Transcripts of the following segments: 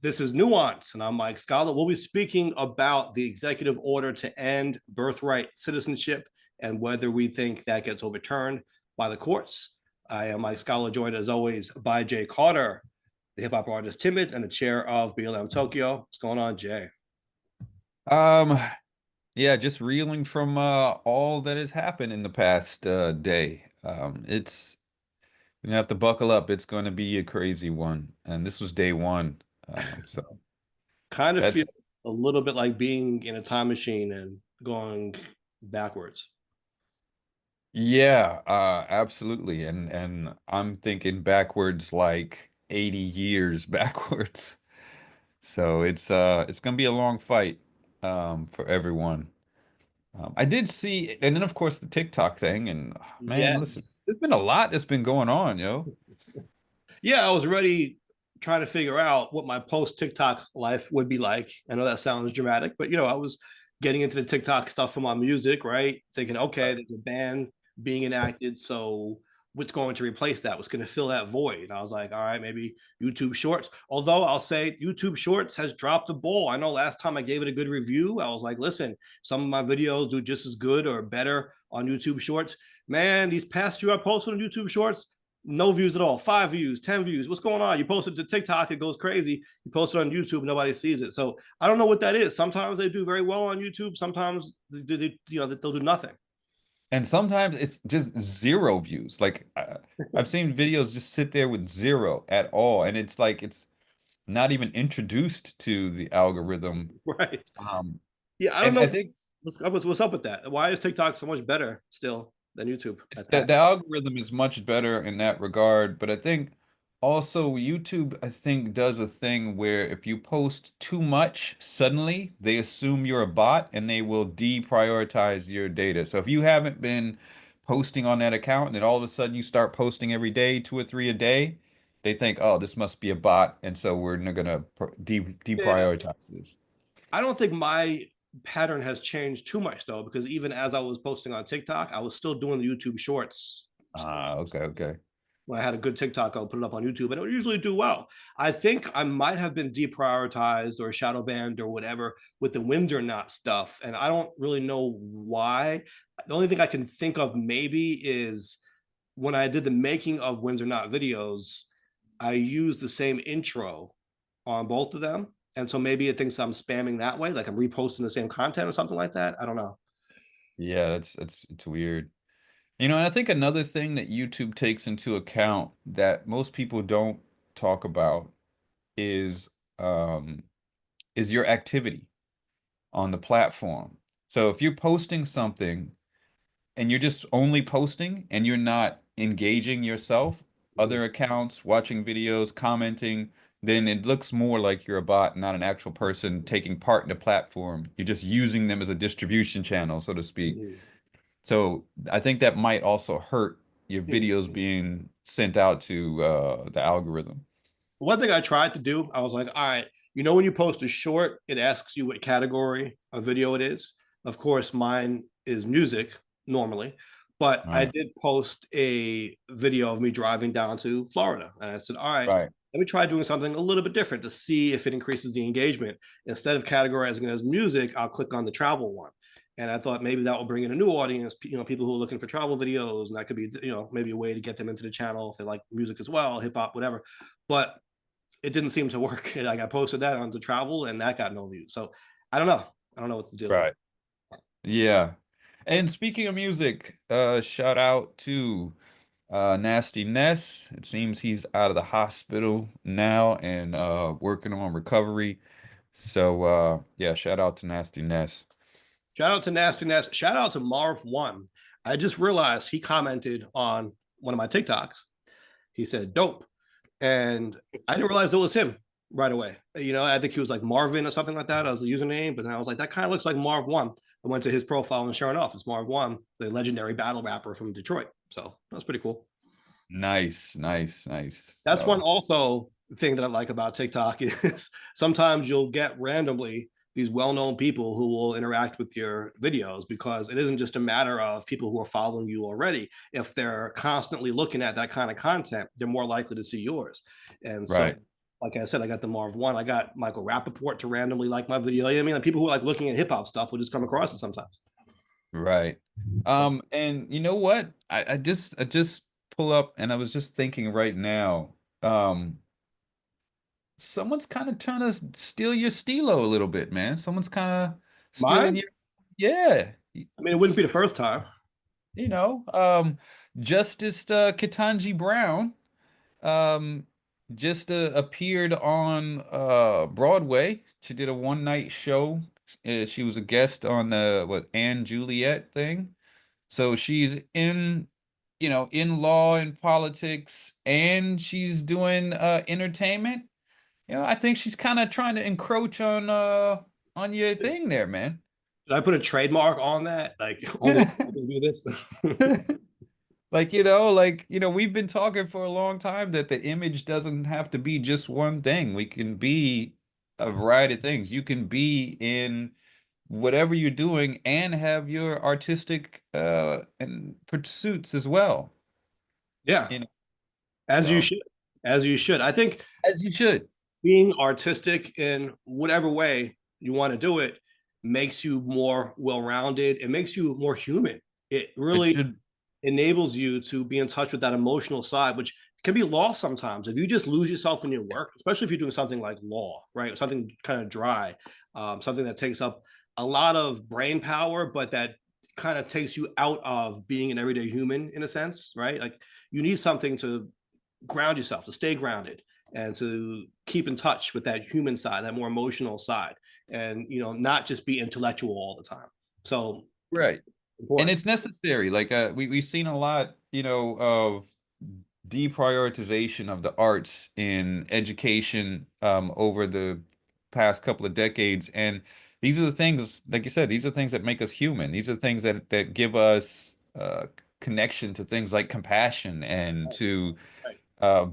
This is Nuance, and I'm Mike Scala. We'll be speaking about the executive order to end birthright citizenship and whether we think that gets overturned by the courts. I am Mike Scala, joined as always by Jay Carter, the hip hop artist Timid, and the chair of BLM Tokyo. What's going on, Jay? Um, yeah, just reeling from all that has happened in the past day. It's you have to buckle up. It's going to be a crazy one, and this was day one. So Kind of that's feel a little bit like being in a time machine and going backwards. yeah, absolutely. And I'm thinking backwards like 80 years backwards. So it's gonna be a long fight for everyone. I did see, and then of course the TikTok thing, and man, listen, Yes. there's been a lot that's been going on, yo. Yeah, I was ready trying to figure out what my post TikTok life would be like. I know that sounds dramatic, but I was getting into the TikTok stuff for my music, right? Thinking, okay, there's a ban being enacted, so what's going to replace that? What's going to fill that void? And I was like, all right, maybe YouTube Shorts. Although I'll say YouTube Shorts has dropped the ball. I know last time I gave it a good review, I was like, listen, some of my videos do just as good or better on YouTube Shorts. Man, these past few I posted on YouTube Shorts, no views at all, 5 views, 10 views. What's going on? You post it to TikTok, it goes crazy. You post it on YouTube, nobody sees it. So I don't know what that is. Sometimes they do very well on YouTube. Sometimes they'll do nothing. And sometimes it's just zero views. Like I've seen videos just sit there with zero at all, and it's like it's not even introduced to the algorithm. Right. Um, Yeah, I don't and know I think what's up with that. Why is TikTok so much better still than YouTube it's at that that? the algorithm is much better in that regard, but I think also YouTube, I think, does a thing where if you post too much, suddenly they assume you're a bot and they will deprioritize your data. So if you haven't been posting on that account and then all of a sudden you start posting every day, two or three a day, they think, oh, this must be a bot, and so we're not gonna Yeah. deprioritize this. I don't think my pattern has changed too much though, because even as I was posting on TikTok, I was still doing the YouTube shorts. Ah, okay, okay. When I had a good TikTok, I'll put it up on YouTube and it would usually do well. I think I might have been deprioritized or shadow banned or whatever with the wins or not stuff. And I don't really know why. The only thing I can think of maybe is when I did the making of wins or not videos, I used the same intro on both of them. And so maybe it thinks I'm spamming that way, like I'm reposting the same content or something like that. I don't know. Yeah, that's it's weird. And I think another thing that YouTube takes into account that most people don't talk about is um is your activity on the platform. So if you're posting something and you're just only posting and you're not engaging yourself, Mhm. other accounts, watching videos, commenting, then it looks more like you're a bot, not an actual person taking part in the platform. You're just using them as a distribution channel, so to speak. Mhm. So I think that might also hurt your videos being sent out to the algorithm. One thing I tried to do, I was like, all right, when you post a short, it asks you what category of video it is. Of course, mine is music normally, but I Right. did post a video of me driving down to Florida. And I said, all right, Right. let me try doing something a little bit different to see if it increases the engagement. Instead of categorizing it as music, I'll click on the travel one. And I thought maybe that will bring in a new audience, people who are looking for travel videos, and that could be, maybe a way to get them into the channel if they like music as well, hip hop, whatever. But it didn't seem to work. Like I posted that on the travel and that got no views. So I don't know. I don't know what to do. Right. Yeah. And speaking of music, shout out to Nasty Ness. It seems he's out of the hospital now and working on recovery. So yeah, shout out to Nasty Ness. Shout out to Nasty Nest. Shout out to Marv One. I just realized he commented on one of my TikToks. He said dope. And I didn't realize it was him right away. I think he was like Marvin or something like that as a username. But then I was like, that kind of looks like Marv One. I went to his profile and sure enough, it's Marv One, the legendary battle rapper from Detroit. So that's pretty cool. Nice, nice, nice. That's one So also thing that I like about TikTok is sometimes you'll get randomly these well-known people who will interact with your videos because it isn't just a matter of people who are following you already. If they're constantly looking at that kind of content, they're more likely to see yours. And so right. like I said, I got the Marv one. I got Michael Rappaport to randomly like my video. You know what I mean, like people who are like looking at hip hop stuff will just come across it sometimes. Right. And you know what? I just pull up and I was just thinking right now, someone's kind of trying to steal your stilo a little bit, man. Someone's kind of stealing Mine? your, yeah. I mean, it wouldn't be the first time. You know, Justice Ketanji Brown um just appeared on Broadway. She did a one night show. She was a guest on the what Anne Juliet thing. So she's in, in law and politics, and she's doing entertainment. I think she's kind of trying to encroach on your thing there, man. Did I put a trademark on that? Like only I can do this. We've been talking for a long time that the image doesn't have to be just one thing. We can be a variety of things. You can be in whatever you're doing and have your artistic and pursuits as well. Yeah, You know, as you so should. As you should. I think as you should. being artistic in whatever way you want to do it makes you more well-rounded. It makes you more human. It It really should. enables you to be in touch with that emotional side, which can be lost sometimes if you just lose yourself in your work, especially if you're doing something like law, right? Something kind of dry, something that takes up a lot of brain power, but that kind of takes you out of being an everyday human in a sense, right? Like you need something to ground yourself, to stay grounded, and to keep in touch with that human side, that more emotional side, and not just be intellectual all the time. So Right. And important. it's necessary. Like we've seen a lot, of deprioritization of the arts in education over the past couple of decades. And these are the things, like you said, these are things that make us human. These are things that give us connection to things like compassion and to Right. uh,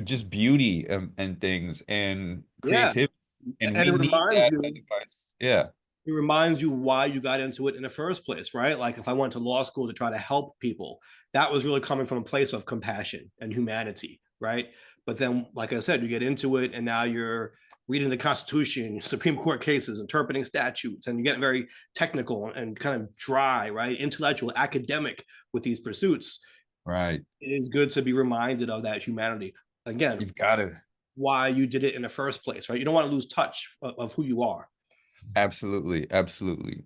just beauty and things and Yeah, creativity. And and we it need reminds that you otherwise. Yeah. it reminds you why you got into it in the first place, right? Like if I went to law school to try to help people, that was really coming from a place of compassion and humanity, right? But then, like I said, you get into it and now you're reading the Constitution, Supreme Court cases, interpreting statutes, and you get very technical and kind of dry, right? Intellectual, academic with these pursuits. Right. It is good to be reminded of that humanity. Again, You've got to. why you did it in the first place, right? You don't want to lose touch of who you are. Absolutely, absolutely.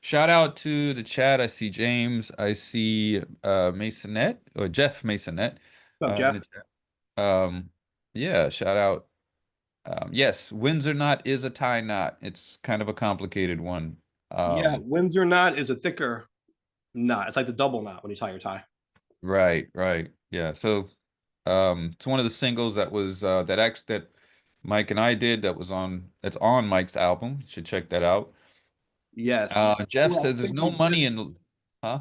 Shout out to the chat. I see James. I see Masonette or Jeff Masonette What's up, in the Jeff? chat. Yeah, shout out. Yes, Windsor knot is a tie knot. It's kind of a complicated one. Yeah, Um, Windsor knot is a thicker knot. It's like the double knot when you tie your tie. right, right. Yeah. So it's one of the singles that was that Mike and I did that's on Mike's album. You should check that out. Yes. Jeff Well, says I there's think no we money just in, huh?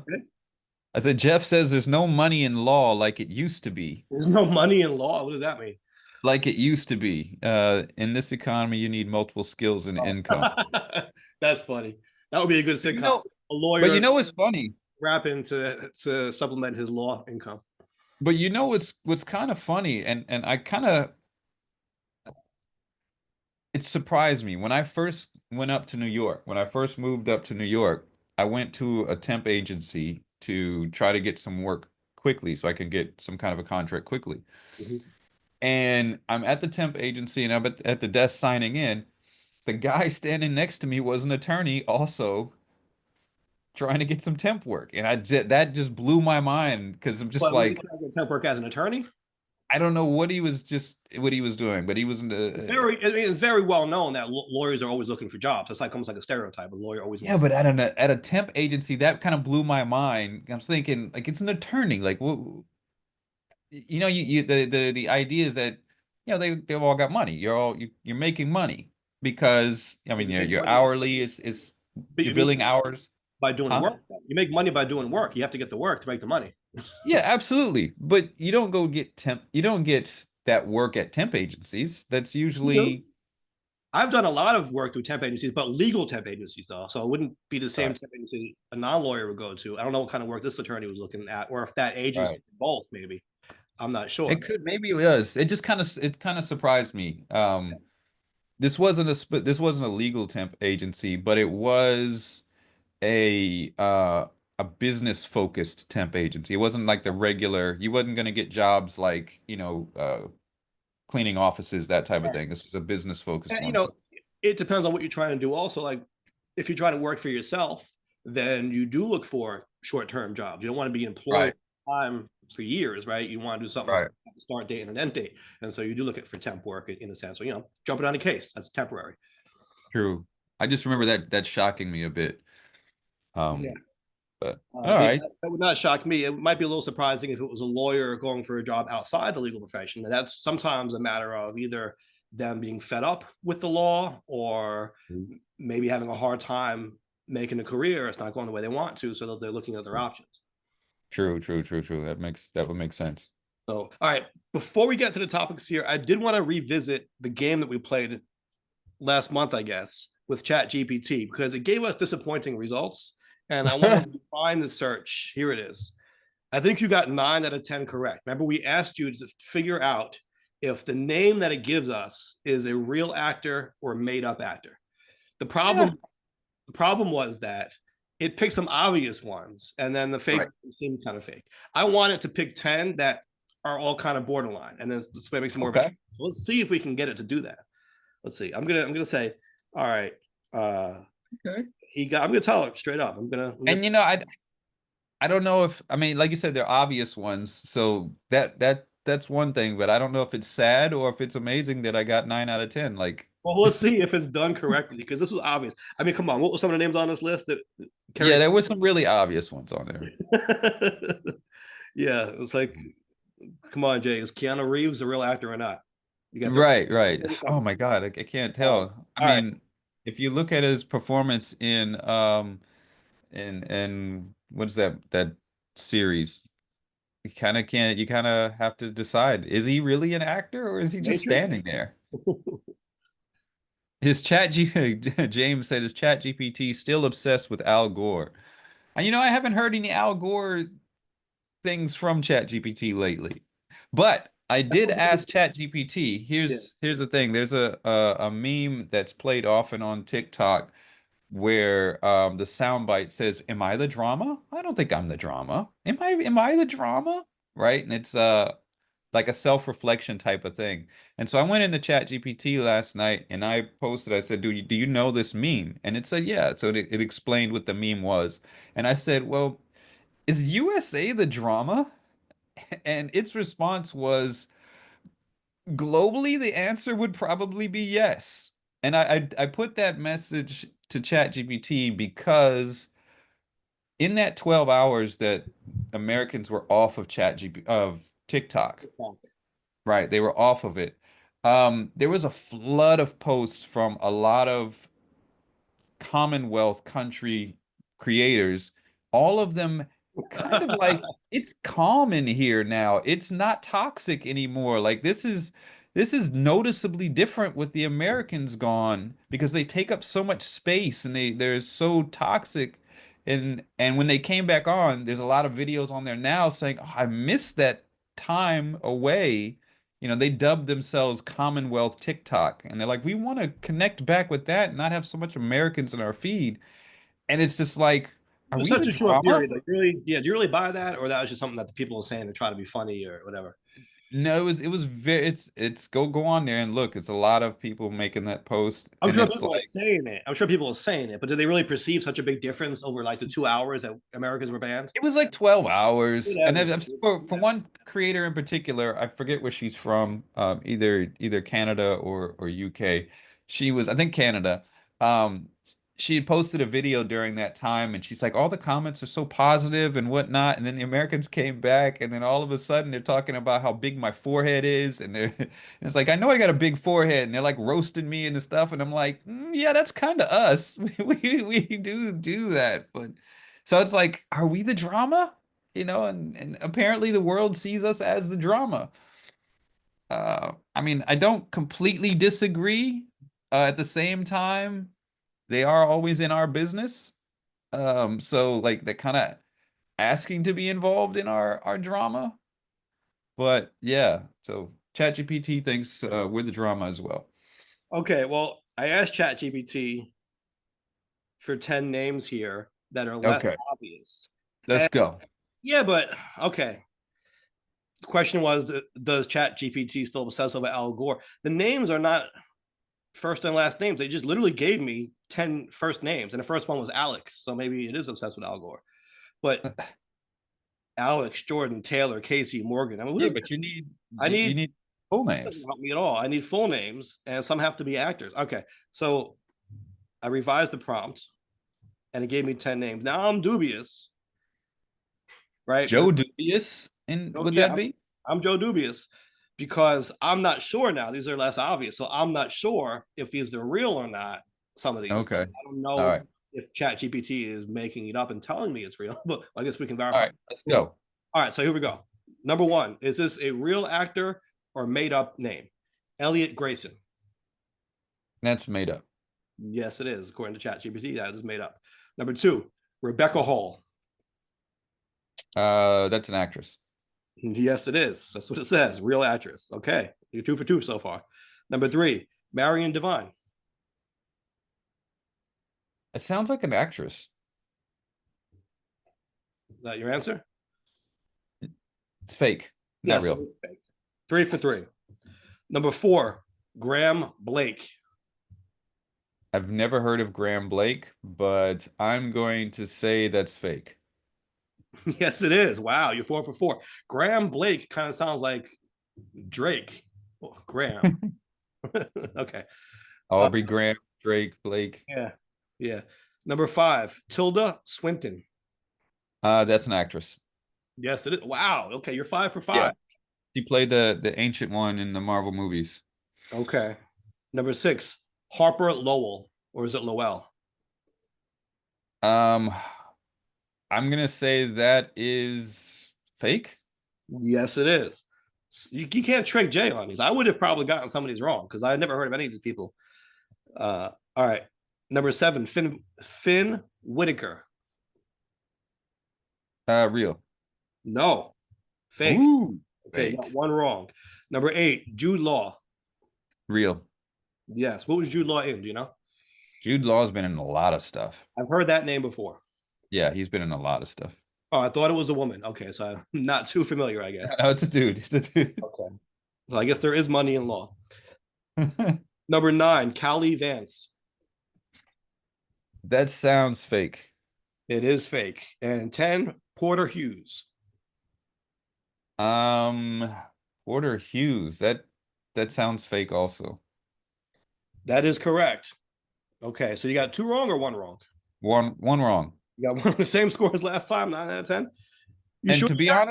I said, Jeff says there's no money in law like it used to be. there's no money in law. What does that mean? Like it used to be. In this economy, you need multiple skills and Oh. income. That's funny. That would be a good But you sitcom. know, A but lawyer you know what's funny? rapping to supplement his law income. But you know what's kind of funny, and I kind of it surprised me when I first went up to New York. When I first moved up to New York, I went to a temp agency to try to get some work quickly so I could get some kind of a contract quickly. Mhm. And I'm at the temp agency and I'm at the desk signing in. The guy standing next to me was an attorney also trying to get some temp work. And that just blew my mind because I'm just But what, he like, trying to get temp work as an attorney? I don't know what he was doing, but he was in I mean, it's very well known that lawyers are always looking for jobs. It's like almost like a stereotype. A lawyer always yeah, wants. but at a temp agency, that kind of blew my mind. I was thinking, like, it's an attorney. Like, what, the idea is that, they've all got money. You're making money because, I But mean, you make your money hourly is but you're you make billing hours. by doing Huh? work. You make money by doing work. You have to get the work to make the money. Yeah, absolutely. But you don't get that work at temp agencies. That's You do. usually I've done a lot of work through temp agencies, but legal temp agencies though. So it wouldn't be the same right, temp agency a non-lawyer would go to. I don't know what kind of work this attorney was looking at, or if that agency right. both maybe. I'm not sure. It could, maybe it was. It kind of surprised me. This wasn't a legal temp agency, but it was a business focused temp agency. It wasn't like the regular, you wasn't going to get jobs like, cleaning offices, that type of thing. This was a business focused And, one. So, it depends on what you're trying to do. Also, like if you're trying to work for yourself, then you do look for short-term jobs. You don't want to be employed right, time for years, right? You want to do something that's right. a start date and an end date, and so you do look at for temp work in a sense. So jumping on a case that's temporary. True. I just remember that shocking me a bit. Yeah. Um, but all Yeah, right. that would not shock me. It might be a little surprising if it was a lawyer going for a job outside the legal profession. And that's sometimes a matter of either them being fed up with the law or maybe having a hard time making a career. It's not going the way they want to, so that they're looking at other options. True, true, true, true. That would make sense. So, all right, before we get to the topics here, I did want to revisit the game that we played last month, I guess, with Chat GPT because it gave us disappointing results. And I wanted to find the search. Here it is. I think you got 9 out of 10 correct. Remember, we asked you to figure out if the name that it gives us is a real actor or a made up actor. The Yeah, problem, the problem was that it picked some obvious ones, and then the fake right. seemed kind of fake. I wanted to pick 10 that are all kind of borderline, and then this way makes it more of a. Okay. So let's see if we can get it to do that. Let's see. I'm gonna say, all right. Okay. I'm gonna tell it straight up. I'm gonna. And I don't know if, I mean, like you said, they're obvious ones, so that's one thing, but I don't know if it's sad or if it's amazing that I got 9 out of 10. Like, Well, we'll see if it's done correctly because this was obvious. I mean, come on, what were some of the names on this list that yeah, carried? there were some really obvious ones on there. Yeah, it's like, come on, Jay, is Keanu Reeves a real actor or not? You got 30, Right, right. 30 Oh seconds. my God, I can't Uh, tell. I all right, mean, if you look at his performance in what is that series, you kind of have to decide, is he really an actor or is he just Matrix. standing there? His chat G James said his chat GPT still obsessed with Al Gore. And I haven't heard any Al Gore things from ChatGPT lately. But I That did was a ask ChatGPT. yeah. Here's the thing. There's a meme that's played often on TikTok where the soundbite says, "Am I the drama? I don't think I'm the drama. Am I the drama?" Right? And it's like a self-reflection type of thing. And so I went into ChatGPT last night and I posted, I said, do you know this meme? And it said, yeah. So it explained what the meme was. And I said, well, is USA the drama? And its response was, globally, the answer would probably be yes. And I put that message to ChatGPT because in that 12 hours that Americans were off of ChatGPT of TikTok, right, they were off of it. There was a flood of posts from a lot of Commonwealth country creators, all of them kind of like, it's calm in here now. It's not toxic anymore. Like this is noticeably different with the Americans gone because they take up so much space and they're so toxic. And when they came back on, there's a lot of videos on there now saying, oh, I missed that time away. They dubbed themselves Commonwealth TikTok, and they're like, we want to connect back with that and not have so much Americans in our feed. And it's just like, It are was we such the a short drama? period. Like, really, yeah. Do you really buy that, or that was just something that the people were saying to try to be funny or whatever? No, it was very, it's go on there and look. It's a lot of people making that post, I'm and sure it's people are like, saying it. I'm sure people are saying it, but did they really perceive such a big difference over like the 2 hours that Americans were banned? it was like 12 hours. And Whatever. for one creator in particular, I forget where she's from, either Canada or UK. She was, I think, Canada. Um, she had posted a video during that time and she's like, all the comments are so positive and whatnot. And then the Americans came back, and then all of a sudden they're talking about how big my forehead is. And they're and it's like, I know I got a big forehead, and they're like roasting me and stuff. And I'm like, yeah, that's kind of us. We do that. But so it's like, are we the drama? And apparently the world sees us as the drama. I mean, I don't completely disagree. At the same time, they are always in our business. So like they're kind of asking to be involved in our drama. But yeah, so ChatGPT thinks we're the drama as well. Okay, well, I asked ChatGPT for 10 names here that are less Okay, obvious. let's And go. yeah, but okay. The question was, does ChatGPT still obsess over Al Gore? The names are not first and last names. They just literally gave me 10 first names, and the first one was Alex. So maybe it is obsessed with Al Gore. But Alex, Jordan, Taylor, Casey, Morgan. I mean, what Yeah, is but I you need need full doesn't names. help me at all. I need full names, and some have to be actors. Okay, so I revised the prompt, and it gave me 10 names. Now I'm dubious, right? Joe Dubious, and would Yeah, that be? I'm Joe Dubious because I'm not sure now. These are less obvious, so I'm not sure if these are real or not. Some of these, Okay. I don't All know right. if ChatGPT is making it up and telling me it's real, but I guess we can All verify. right. Let's go. All right, so here we go. Number one, is this a real actor or made up name? Elliot Grayson. That's made up. Yes, it is. According to ChatGPT, that is made up. Number two, Rebecca Hall. That's an actress. Yes, it is. That's what it says. Real actress. Okay. You're two for two so far. Number three, Marion Devine. It sounds like an actress. Is that your answer? It's fake, not Yes, it real. is fake. Three for three. Number four, Graham Blake. I've never heard of Graham Blake, but I'm going to say that's fake. Yes, it is. Wow, you're four for four. Graham Blake kind of sounds like Drake. Oh, Graham. Okay. Uh, Aubrey Graham, Drake, Blake. yeah. Yeah. Number five, Tilda Swinton. That's an actress. Yes, it is. Wow. Okay, you're five for Yeah. five. She played the ancient one in the Marvel movies. Okay. Number six, Harper Lowell, or is it Lowell? Um, I'm gonna say that is fake. Yes, it is. You can't trick Jay on these. I would have probably gotten some of these wrong because I never heard of any of these people. All right. Number seven, Finn Whitaker. Real. No, fake. Ooh, Okay, you got fake. one wrong. Number eight, Jude Law. Real. Yes. What was Jude Law in? Do you know? Jude Law's been in a lot of stuff. I've heard that name before. Yeah, he's been in a lot of stuff. Oh, I thought it was a woman. Okay, so I'm not too familiar, I guess. No, it's a dude. It's a dude. Okay. So I guess there is money in law. Number nine, Callie Vance. That sounds fake. It is fake. And 10, Porter Hughes. Um, Porter Hughes. That sounds fake also. That is correct. Okay, so you got two wrong or one wrong? One wrong. You got one the same score as last time, 9 out of 10. You And sure? to I be thought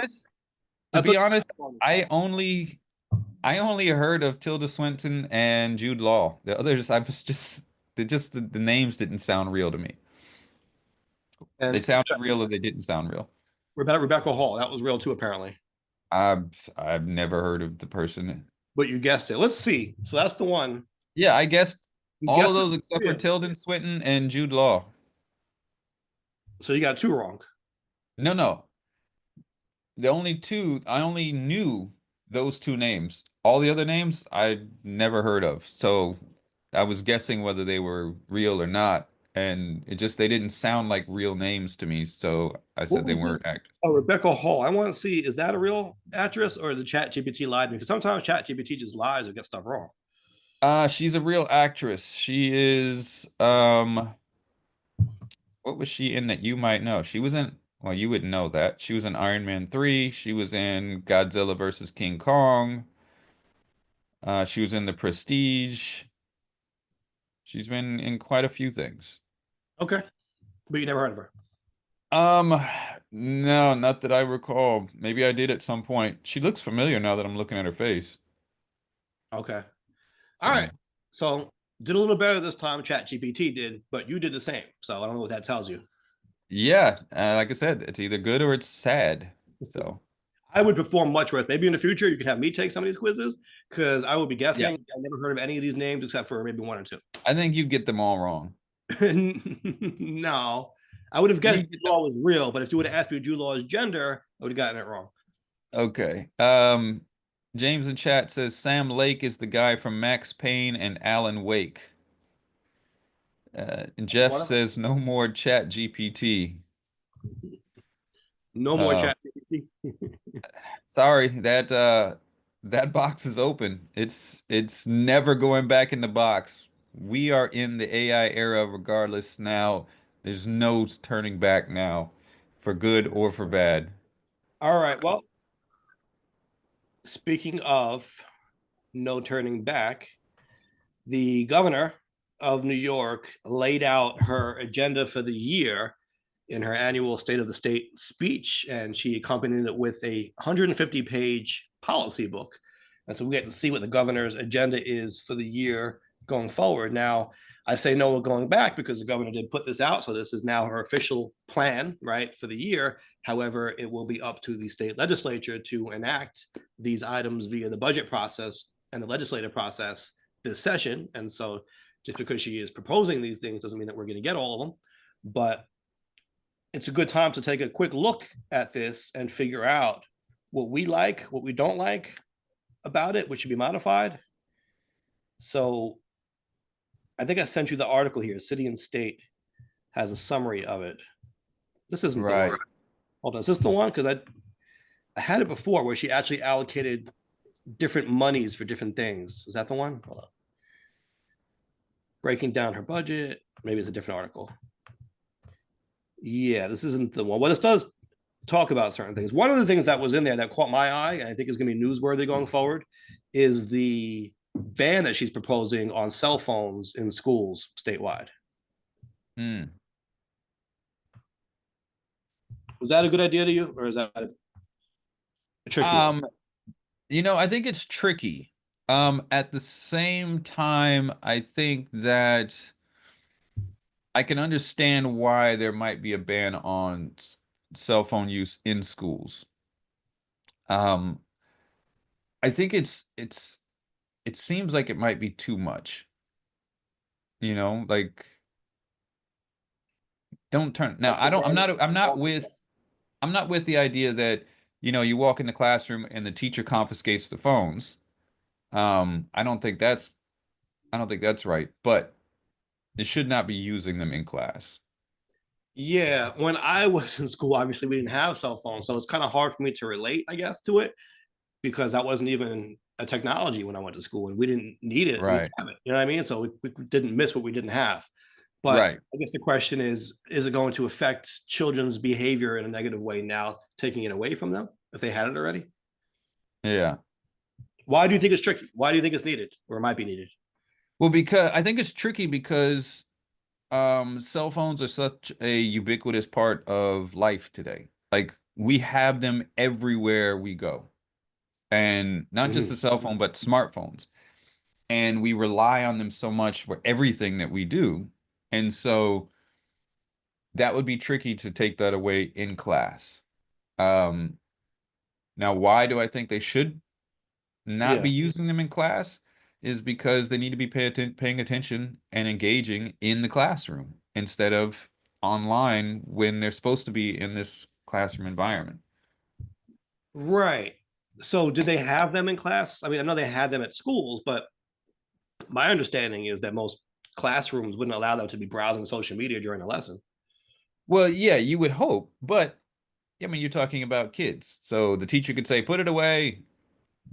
honest, you I only I only heard of Tilda Swinton and Jude Law. The others, I was just the names didn't sound real to me. They and sounded real or they didn't sound real. Rebecca Hall. That was real too, apparently. I've never heard of the person. But you guessed it. Let's see. So that's the one. Yeah, I guessed You all of guessed it. those except for Yeah. Tilden Swinton and Jude Law. So you got two wrong. No, no. The only two I only knew those two names. All the other names I never heard of. So I was guessing whether they were real or not, and it just they didn't sound like real names to me, so I What said they was it? weren't actors. Oh, Rebecca Hall. I want to see, is that a real actress or the Chat GPT lied to me? Because sometimes Chat GPT just lies or gets stuff wrong. She's a real actress. She is what was she in that you might know? She was in, well, you wouldn't know that. She was in Iron Man 3. She was in Godzilla versus King Kong. She was in The Prestige. She's been in quite a few things. Okay. But you never heard of her. Um, no, not that I recall. Maybe I did at some point. She looks familiar now that I'm looking at her face. Okay. All Yeah. right. So did a little better this time. Chat GPT did, but you did the same. So I don't know what that tells you. Yeah, like I said, it's either good or it's sad. So, I would perform much worse. Maybe in the future you could have me take some of these quizzes because I would be yeah, guessing. I never heard of any of these names except for maybe one or two. I think you'd get them all wrong. No, I would have guessed You Jude get them. Law was real, but if you would have asked me Jude Law's gender, I would have gotten it wrong. Okay. James in chat says Sam Lake is the guy from Max Payne and Alan Wake. And Jeff One of them. says no more Chat GPT. No more Uh, chat GPT. sorry, that box is open. It's never going back in the box. We are in the AI era regardless now. There's no turning back now, for good or for bad. All right. Well, speaking of no turning back, the governor of New York laid out her agenda for the year in her annual State of the State speech, and she accompanied it with a 150-page policy book. And so we get to see what the governor's agenda is for the year going forward. Now, I say no, we're going back because the governor did put this out. So this is now her official plan, right, for the year. However, it will be up to the state legislature to enact these items via the budget process and the legislative process this session. And so just because she is proposing these things doesn't mean that we're going to get all of them. But it's a good time to take a quick look at this and figure out what we like, what we don't like about it, which should be modified. So I think I sent you the article here. City and State has a summary of it. This isn't the one. Right. Hold on. Is this the one? Because I had it before where she actually allocated different monies for different things. Is that the one? Hold on. Breaking down her budget. Maybe it's a different article. Yeah, this isn't the one. Well, this does talk about certain things. One of the things that was in there that caught my eye, and I think is going to be newsworthy going forward, is the ban that she's proposing on cell phones in schools statewide. Mm. Was that a good idea to you, or is that a tricky one? Um, I think it's tricky. At the same time, I think that I can understand why there might be a ban on cell phone use in schools. Um, I think it seems like it might be too much, like don't turn. Now, Like the ban I'm not with the idea that, you walk in the classroom and the teacher confiscates the phones. I don't think that's right, but it should not be using them in class. Yeah, when I was in school, obviously we didn't have cell phones, so it's kind of hard for me to relate, I guess, to it because that wasn't even a technology when I went to school, and we didn't need it. We Right. have it. You know what I mean? So we didn't miss what we didn't have. But Right. I guess the question is it going to affect children's behavior in a negative way now, taking it away from them if they had it already? Yeah. Why do you think it's tricky? Why do you think it's needed or it might be needed? Well, because I think it's tricky because cell phones are such a ubiquitous part of life today. Like we have them everywhere we go. And not just Mm-hmm. the cell phone, but smartphones. And we rely on them so much for everything that we do. And so that would be tricky to take that away in class. Um, Now, why do I think they should not Yeah. be using them in class? Is because they need to be paying attention and engaging in the classroom instead of online when they're supposed to be in this classroom environment. Right. So did they have them in class? I mean, I know they had them at schools, but my understanding is that most classrooms wouldn't allow them to be browsing social media during a lesson. Well, yeah, you would hope, but I mean, you're talking about kids. So the teacher could say, put it away,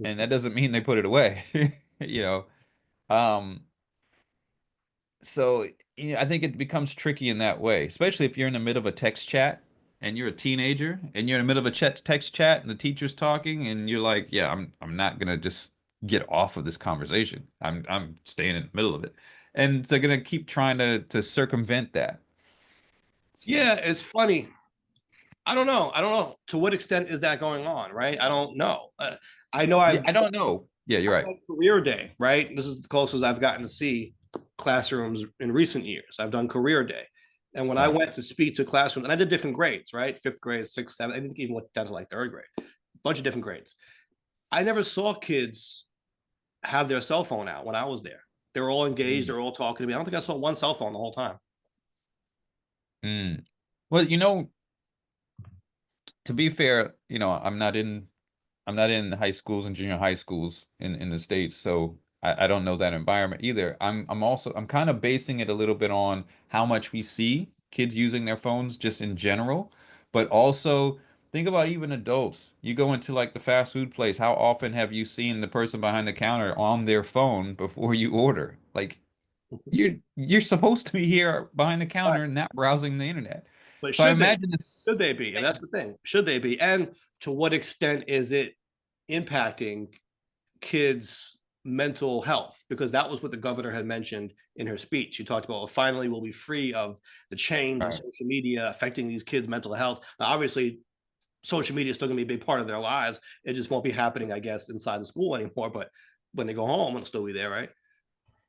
and that doesn't mean they put it away, you know. Um, so I think it becomes tricky in that way, especially if you're in the middle of a text chat and you're a teenager and you're in the middle of a text chat and the teacher's talking and you're like, yeah, I'm not gonna just get off of this conversation. I'm staying in the middle of it. And they're gonna keep trying to circumvent that. So Yeah, it's funny. I don't know. I don't know to what extent is that going on, right? I don't know. I know yeah, I don't know. Yeah, you're I've right. done career day, right? This is the closest I've gotten to see classrooms in recent years. I've done career day. And when I Right. went to speak to classrooms, and I did different grades, right? Fifth grade, sixth, seventh, I think even went down to like third grade, a bunch of different grades. I never saw kids have their cell phone out when I was there. They were all engaged, they Mm. were all talking to me. I don't think I saw one cell phone the whole time. Mm. Well, to be fair, I'm not in. I'm not in high schools and junior high schools in the States, so I don't know that environment either. I'm kind of basing it a little bit on how much we see kids using their phones just in general, but also think about even adults. You go into like the fast food place, how often have you seen the person behind the counter on their phone before you order? Like you're supposed to be here behind the Right. counter, not browsing the internet. But So I should they? imagine Should it's they be? And that's the thing. Should they be? And to what extent is it impacting kids' mental health? Because that was what the governor had mentioned in her speech. She talked about, well, finally we'll be free of the change in right. social media affecting these kids' mental health. Now, obviously, social media is still going to be a big part of their lives. It just won't be happening, I guess, inside the school anymore. But when they go home, it'll still be there, right?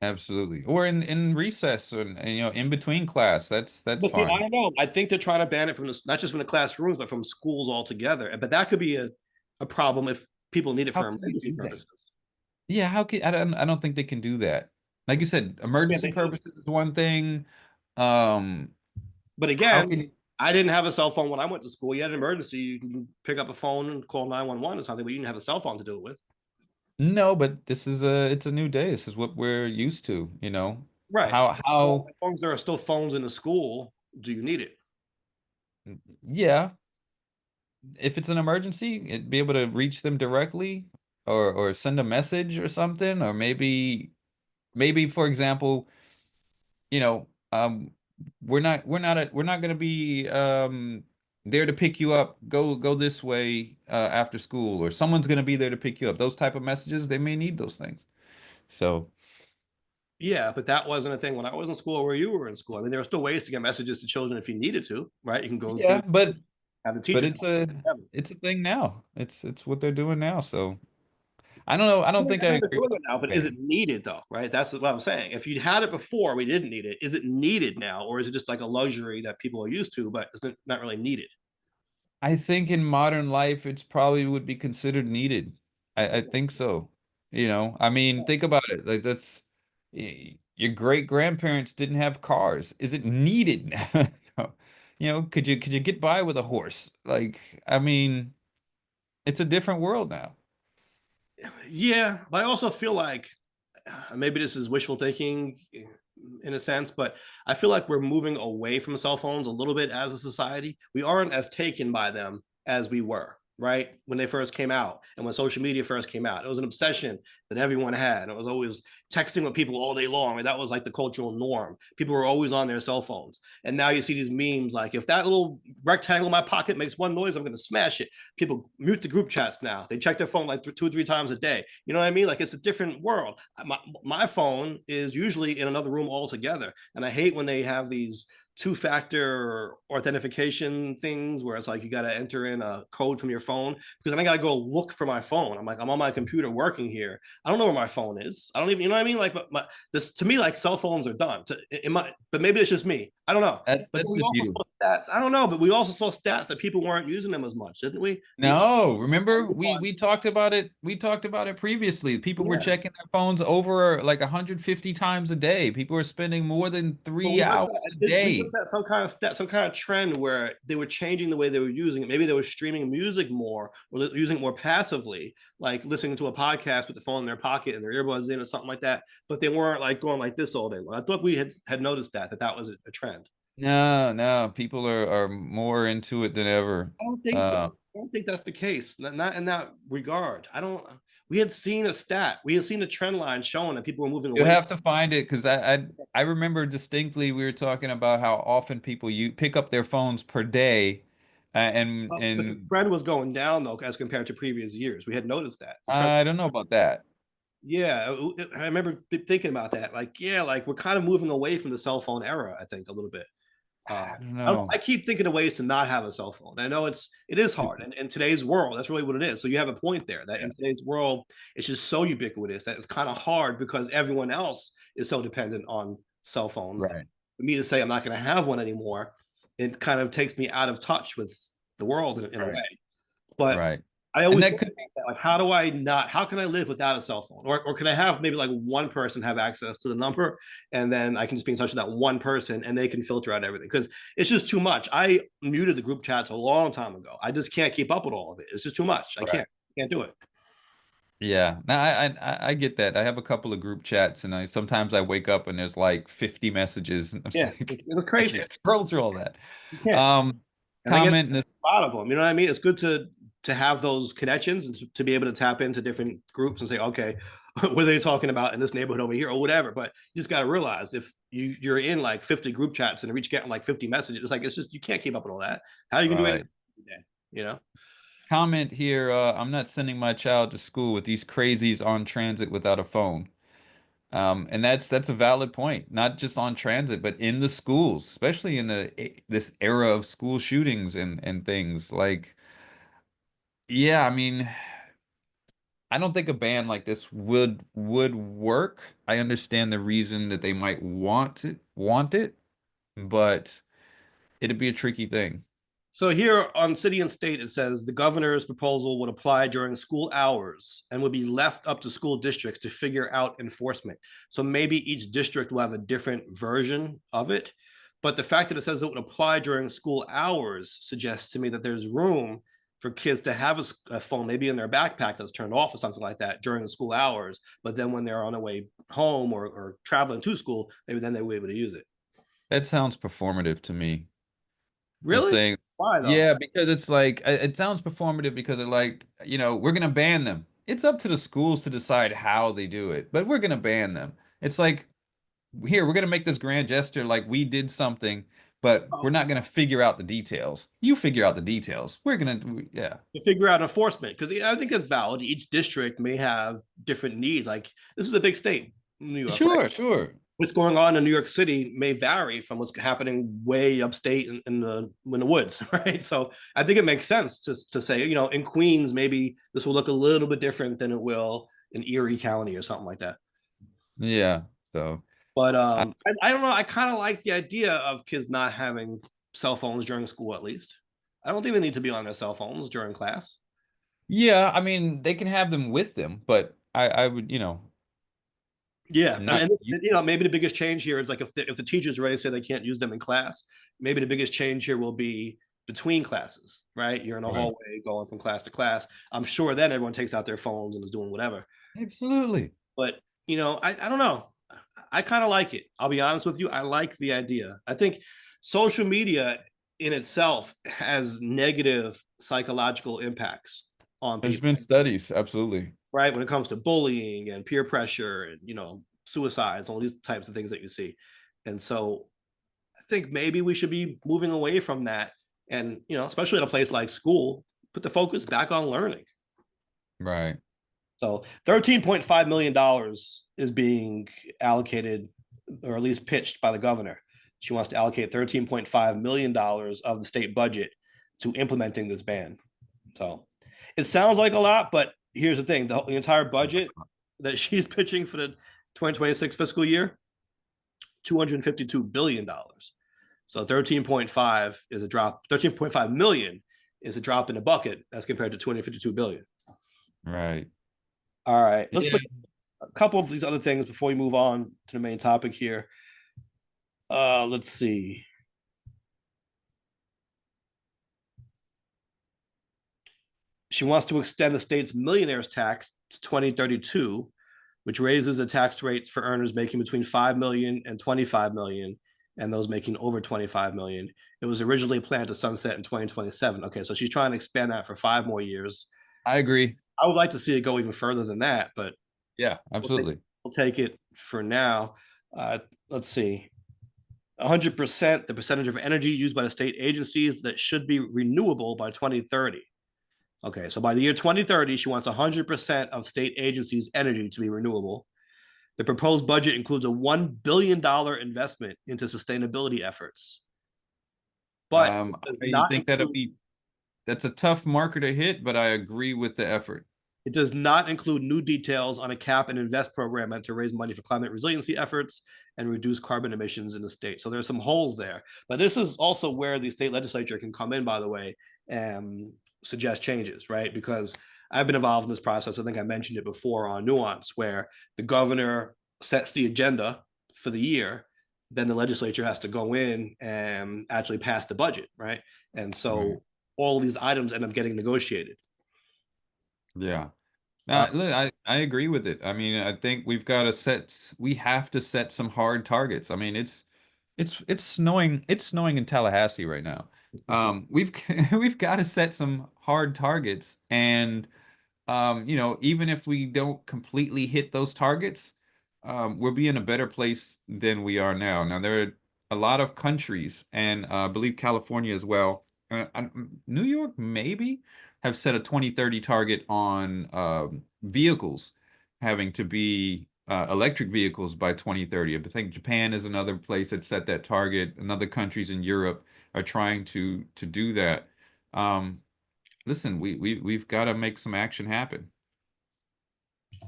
Absolutely. Or in recess and in between class. That's But see, I fine. don't know. I think they're trying to ban it from not just from the classrooms, but from schools altogether. But that could be a problem if people need it How for can they emergency do that? purposes. Yeah, how can I don't think they can do that. Like you said, Yeah, emergency they do. purposes is one thing. Um, But how again, can you I didn't have a cell phone when I went to school. You had an emergency, you can pick up a phone and call 911 or something, but you didn't have a cell phone to do it with. no, but this is it's a new day. This is what we're used to, you know. Right. Well, How as long as there are still phones in the school, do you need it? yeah, if it's an emergency, it be able to reach them directly or send a message or something, or maybe for example, you know, we're not gonna be there to pick you up. Go this way after school, or someone's gonna be there to pick you up. Those type of messages, they may need those things. So Yeah, but that wasn't a thing when I was in school or where you were in school. I mean, there are still ways to get messages to children if you needed to, right? You can go through, yeah, have the but teacher call. it's a thing now. It's what they're doing now. So I don't know. I don't think I I know they're agree doing with it now, but the is it ban. needed though? Right? That's what I'm saying. If you had it before, we didn't need it. Is it needed now, or is it just like a luxury that people are used to, but it's not really needed? I think in modern life, it's probably would be considered needed. I think so. I mean, think about it. Like your great grandparents didn't have cars. Is it needed now? No. Could you get by with a horse? Like, I mean, it's a different world now. Yeah, but I also feel like maybe this is wishful thinking in a sense, but I feel like we're moving away from cell phones a little bit as a society. We aren't as taken by them as we were, right? When they first came out and when social media first came out, it was an obsession that everyone had. It was always texting with people all day long. I mean, that was like the cultural norm. People were always on their cell phones. And now you see these memes like, if that little rectangle in my pocket makes one noise, I'm going to smash it. People mute the group chats now. They check their phone like 2 or 3 times a day. You know what I mean? Like it's a different world. My phone is usually in another room altogether. And I hate when they have these two-factor authentication things where it's like you got to enter in a code from your phone because then I got to go look for my phone. I'm like, I'm on my computer working here. I don't know where my phone is. I don't even, you know what I mean? Like, this to me, like cell phones are done. But maybe it's just me. I don't know. But then That's we just also you. saw stats. I don't know, but we also saw stats that people weren't using them as much, didn't we? The No, remember we ones, talked about it. We talked about it previously. People were yeah. checking their phones over like 150 times a day. People were spending more than But 3 hours a we day. looked at some kind of some kind of trend where they were changing the way they were using it. Maybe they were streaming music more or using it more passively, like listening to a podcast with the phone in their pocket and their earbuds in or something like that. But they weren't like going like this all day long. I thought we had noticed that was a trend. No, no, people are more into it than ever. I don't think so. Uh, I don't think that's the case. Not in that regard. I don't. We had seen a stat. We had seen a trend line showing that people were moving you away. have to find it because I remember distinctly we were talking about how often people you pick up their phones per day, But the and trend was going down though, as compared to previous years. We had noticed that the trend. I don't know about that. Yeah, I remember thinking about that. Like, yeah, like we're kind of moving away from the cell phone era. I think a little bit. I don't I, don't, know. I keep thinking of ways to not have a cell phone. I know it is hard, and in today's world, that's really what it is. So you have a point there that Yeah, in today's world, it's just so ubiquitous that it's kind of hard because everyone else is so dependent on cell phones. right, For me to say I'm not going to have one anymore, it kind of takes me out of touch with the world in a right, way. But right. I And always that think could about that, like, how do I not? How can I live without a cell phone? Or can I have maybe like one person have access to the number, and then I can just be in touch with that one person, and they can filter out everything because it's just too much. I muted the group chats a long time ago. I just can't keep up with all of it. It's just too much. I right. can't. Can't do it. Yeah, no, I get that. I have a couple of group chats, and I sometimes I wake up and there's like 50 messages, and I'm just Yeah, like, it was I crazy. can't scroll through all that. You can't. Um, And I get comment in this, a lot of them. You know what I mean? It's good to have those connections and to be able to tap into different groups and say, okay, what are they talking about in this neighborhood over here or whatever. But you just got to realize if you're in like 50 group chats and each getting like 50 messages, it's like it's just you can't keep up with all that. How are you gonna do right? anything every day? You know? Comment here. I'm not sending my child to school with these crazies on transit without a phone. And that's a valid point, not just on transit, but in the schools, especially in this era of school shootings and things. Like, yeah, I mean, I don't think a ban like this would work. I understand the reason that they might want it, but it'd be a tricky thing. So here on City and State, it says the governor's proposal would apply during school hours and would be left up to school districts to figure out enforcement. So maybe each district will have a different version of it. But the fact that it says it would apply during school hours suggests to me that there's room for kids to have a phone, maybe in their backpack that's turned off or something like that during the school hours. But then when they're on their way home or traveling to school, maybe then they will be able to use it. That sounds performative to me. They're Really? saying, Why though? yeah, because it's like it sounds performative because they're like, we're gonna ban them. It's up to the schools to decide how they do it, but we're gonna ban them. It's like, here, we're gonna make this grand gesture like we did something, but we're not gonna figure out the details. You figure out the details. Yeah. To figure out enforcement because I think it's valid. Each district may have different needs. Like this is a big state, New York, right? Sure, sure. What's going on in New York City may vary from what's happening way upstate in the woods, right? So I think it makes sense to say, in Queens, maybe this will look a little bit different than it will in Erie County or something like that. Yeah. So But I, I don't know. I kind of like the idea of kids not having cell phones during school, at least. I don't think they need to be on their cell phones during class. yeah, I mean they can have them with them, but I would, Yeah, and, not and maybe the biggest change here is like if the teachers already say they can't use them in class, maybe the biggest change here will be between classes, right? You're in a right. hallway going from class to class. I'm sure then everyone takes out their phones and is doing whatever. Absolutely. But I don't know. I kind of like it. I'll be honest with you. I like the idea. I think social media in itself has negative psychological impacts on There's people, been studies, absolutely. right? When it comes to bullying and peer pressure and suicides, all these types of things that you see. And so I think maybe we should be moving away from that. And especially in a place like school, put the focus back on learning. Right. So $13.5 million is being allocated, or at least pitched by the governor. She wants to allocate $13.5 million of the state budget to implementing this ban. So it sounds like a lot, but here's the thing: the entire budget that she's pitching for the 2026 fiscal year, $252 billion. So 13.5 is a drop. 13.5 million is a drop in the bucket as compared to 252 billion. Right. All right, let's Yeah. look at a couple of these other things before we move on to the main topic here. Let's see. She wants to extend the state's millionaires tax to 2032, which raises the tax rates for earners making between 5 million and 25 million and those making over 25 million. It was originally planned to sunset in 2027. Okay, so she's trying to expand that for 5 more years. I agree. I would like to see it go even further than that, but Yeah, we'll take, absolutely. we'll take it for now. Let's see. 100% the percentage of energy used by the state agencies that should be renewable by 2030. Okay, so by the year 2030, she wants 100% of state agencies' energy to be renewable. The proposed budget includes a $1 billion investment into sustainability efforts, but it does I not think include that's a tough marker to hit, but I agree with the effort. it does not include new details on a cap and invest program meant to raise money for climate resiliency efforts and reduce carbon emissions in the state. So there's some holes there. But this is also where the state legislature can come in, by the way, and suggest changes, right? Because I've been involved in this process. I think I mentioned it before on Nuance, where the governor sets the agenda for the year. Then the legislature has to go in and actually pass the budget, right? And Right. so all these items end up getting negotiated. Yeah. Uh, Look, I agree with it. I mean, I think we have to set some hard targets. I mean, it's snowing in Tallahassee right now. We've we've got to set some hard targets, and even if we don't completely hit those targets, we'll be in a better place than we are now. Now, there are a lot of countries, and I believe California as well, New York maybe, have set a 2030 target on vehicles having to be electric vehicles by 2030. I think Japan is another place that set that target. And other countries in Europe are trying to do that. Um, Listen, we've got to make some action happen.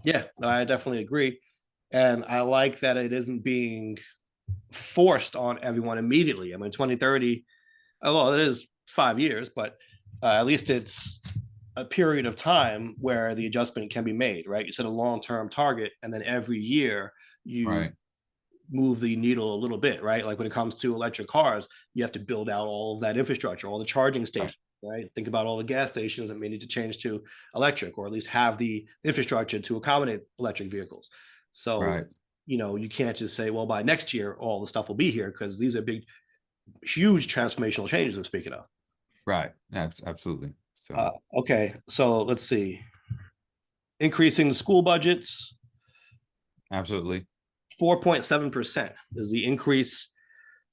yeah, I definitely agree. And I like that it isn't being forced on everyone immediately. I mean, 2030, well, it is 5 years, but at least it's a period of time where the adjustment can be made, right? You set a long term target, and then every year you Right, move the needle a little bit, right? Like when it comes to electric cars, you have to build out all of that infrastructure, all the charging right, stations, right? Think about all the gas stations that may need to change to electric, or at least have the infrastructure to accommodate electric vehicles. So, right, you can't just say, well, by next year, all the stuff will be here, because these are big, huge transformational changes I'm speaking of. right. Absolutely. So, Okay, so let's see. Increasing the school budgets, absolutely. 4.7% is the increase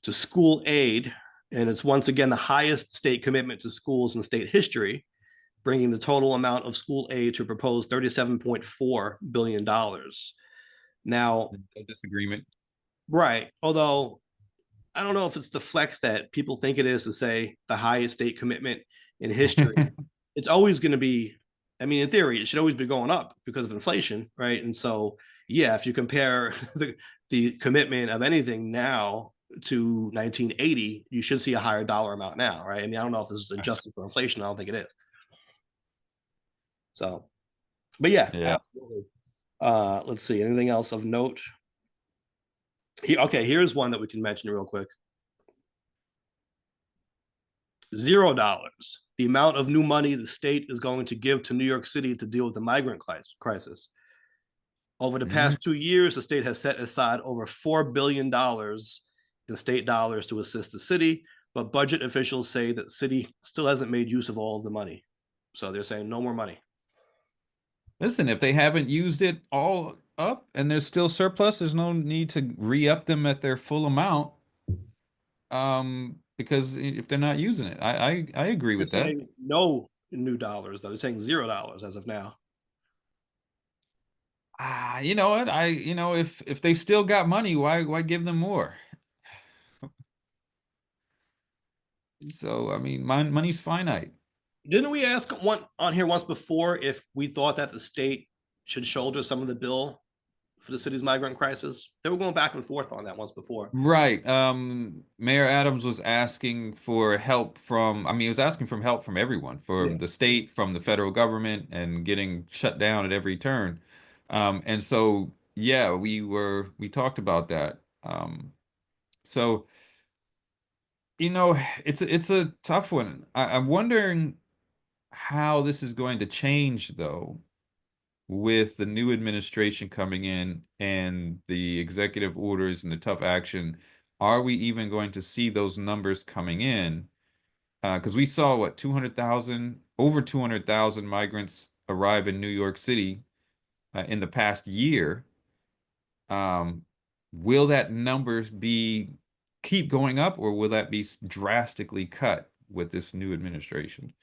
to school aid. And it's once again the highest state commitment to schools in state history, bringing the total amount of school aid to a proposed $37.4 billion. Now, No disagreement. right, although I don't know if it's the flex that people think it is to say the highest state commitment in history. It's always going to be, I mean, in theory, it should always be going up because of inflation, right? And so, yeah, if you compare the commitment of anything now to 1980, you should see a higher dollar amount now, right? I mean, I don't know if this is adjusted for inflation. I don't think it is. So, but yeah, Yeah. absolutely. Let's see. Anything else of note? Okay, here's one that we can mention real quick. $0. The amount of new money the state is going to give to New York City to deal with the migrant crisis. Over the Mm. past 2 years, the state has set aside over $4 billion in state dollars to assist the city, but budget officials say that the city still hasn't made use of all of the money. So they're saying no more money. Listen, if they haven't used it all up and there's still surplus, there's no need to re-up them at their full amount. Because if they're not using it, I agree They're with that. saying no new dollars, though. They're saying $0 as of now. You know what? If they've still got money, why give them more? So, I mean, money's finite. Didn't we ask one on here once before if we thought that the state should shoulder some of the bill for the city's migrant crisis? They were going back and forth on that once before. Right. Mayor Adams was asking for help I mean, he was asking for help from everyone, from Yeah. the state, from the federal government, and getting shut down at every turn. And so, yeah, we talked about that. So, it's a tough one. I'm wondering how this is going to change, though, with the new administration coming in and the executive orders and the tough action. Are we even going to see those numbers coming in? Because we saw what 200,000, over 200,000 migrants arrive in New York City in the past year. Um, will that numbers be keep going up, or will that be drastically cut with this new administration?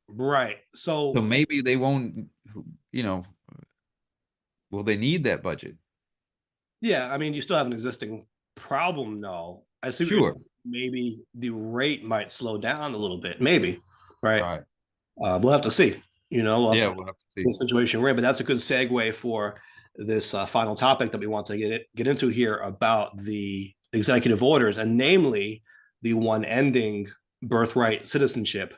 Right. So, So maybe they won't, you know, will they need that budget? yeah, I mean, you still have an existing problem, though. I see what you're Sure. saying. Maybe the rate might slow down a little bit. Maybe. Right. Right. We'll have to see. We'll have Yeah, to we'll have to the see. situation we're in. But that's a good segue for this final topic that we want to get into here about the executive orders, and namely the one ending birthright citizenship.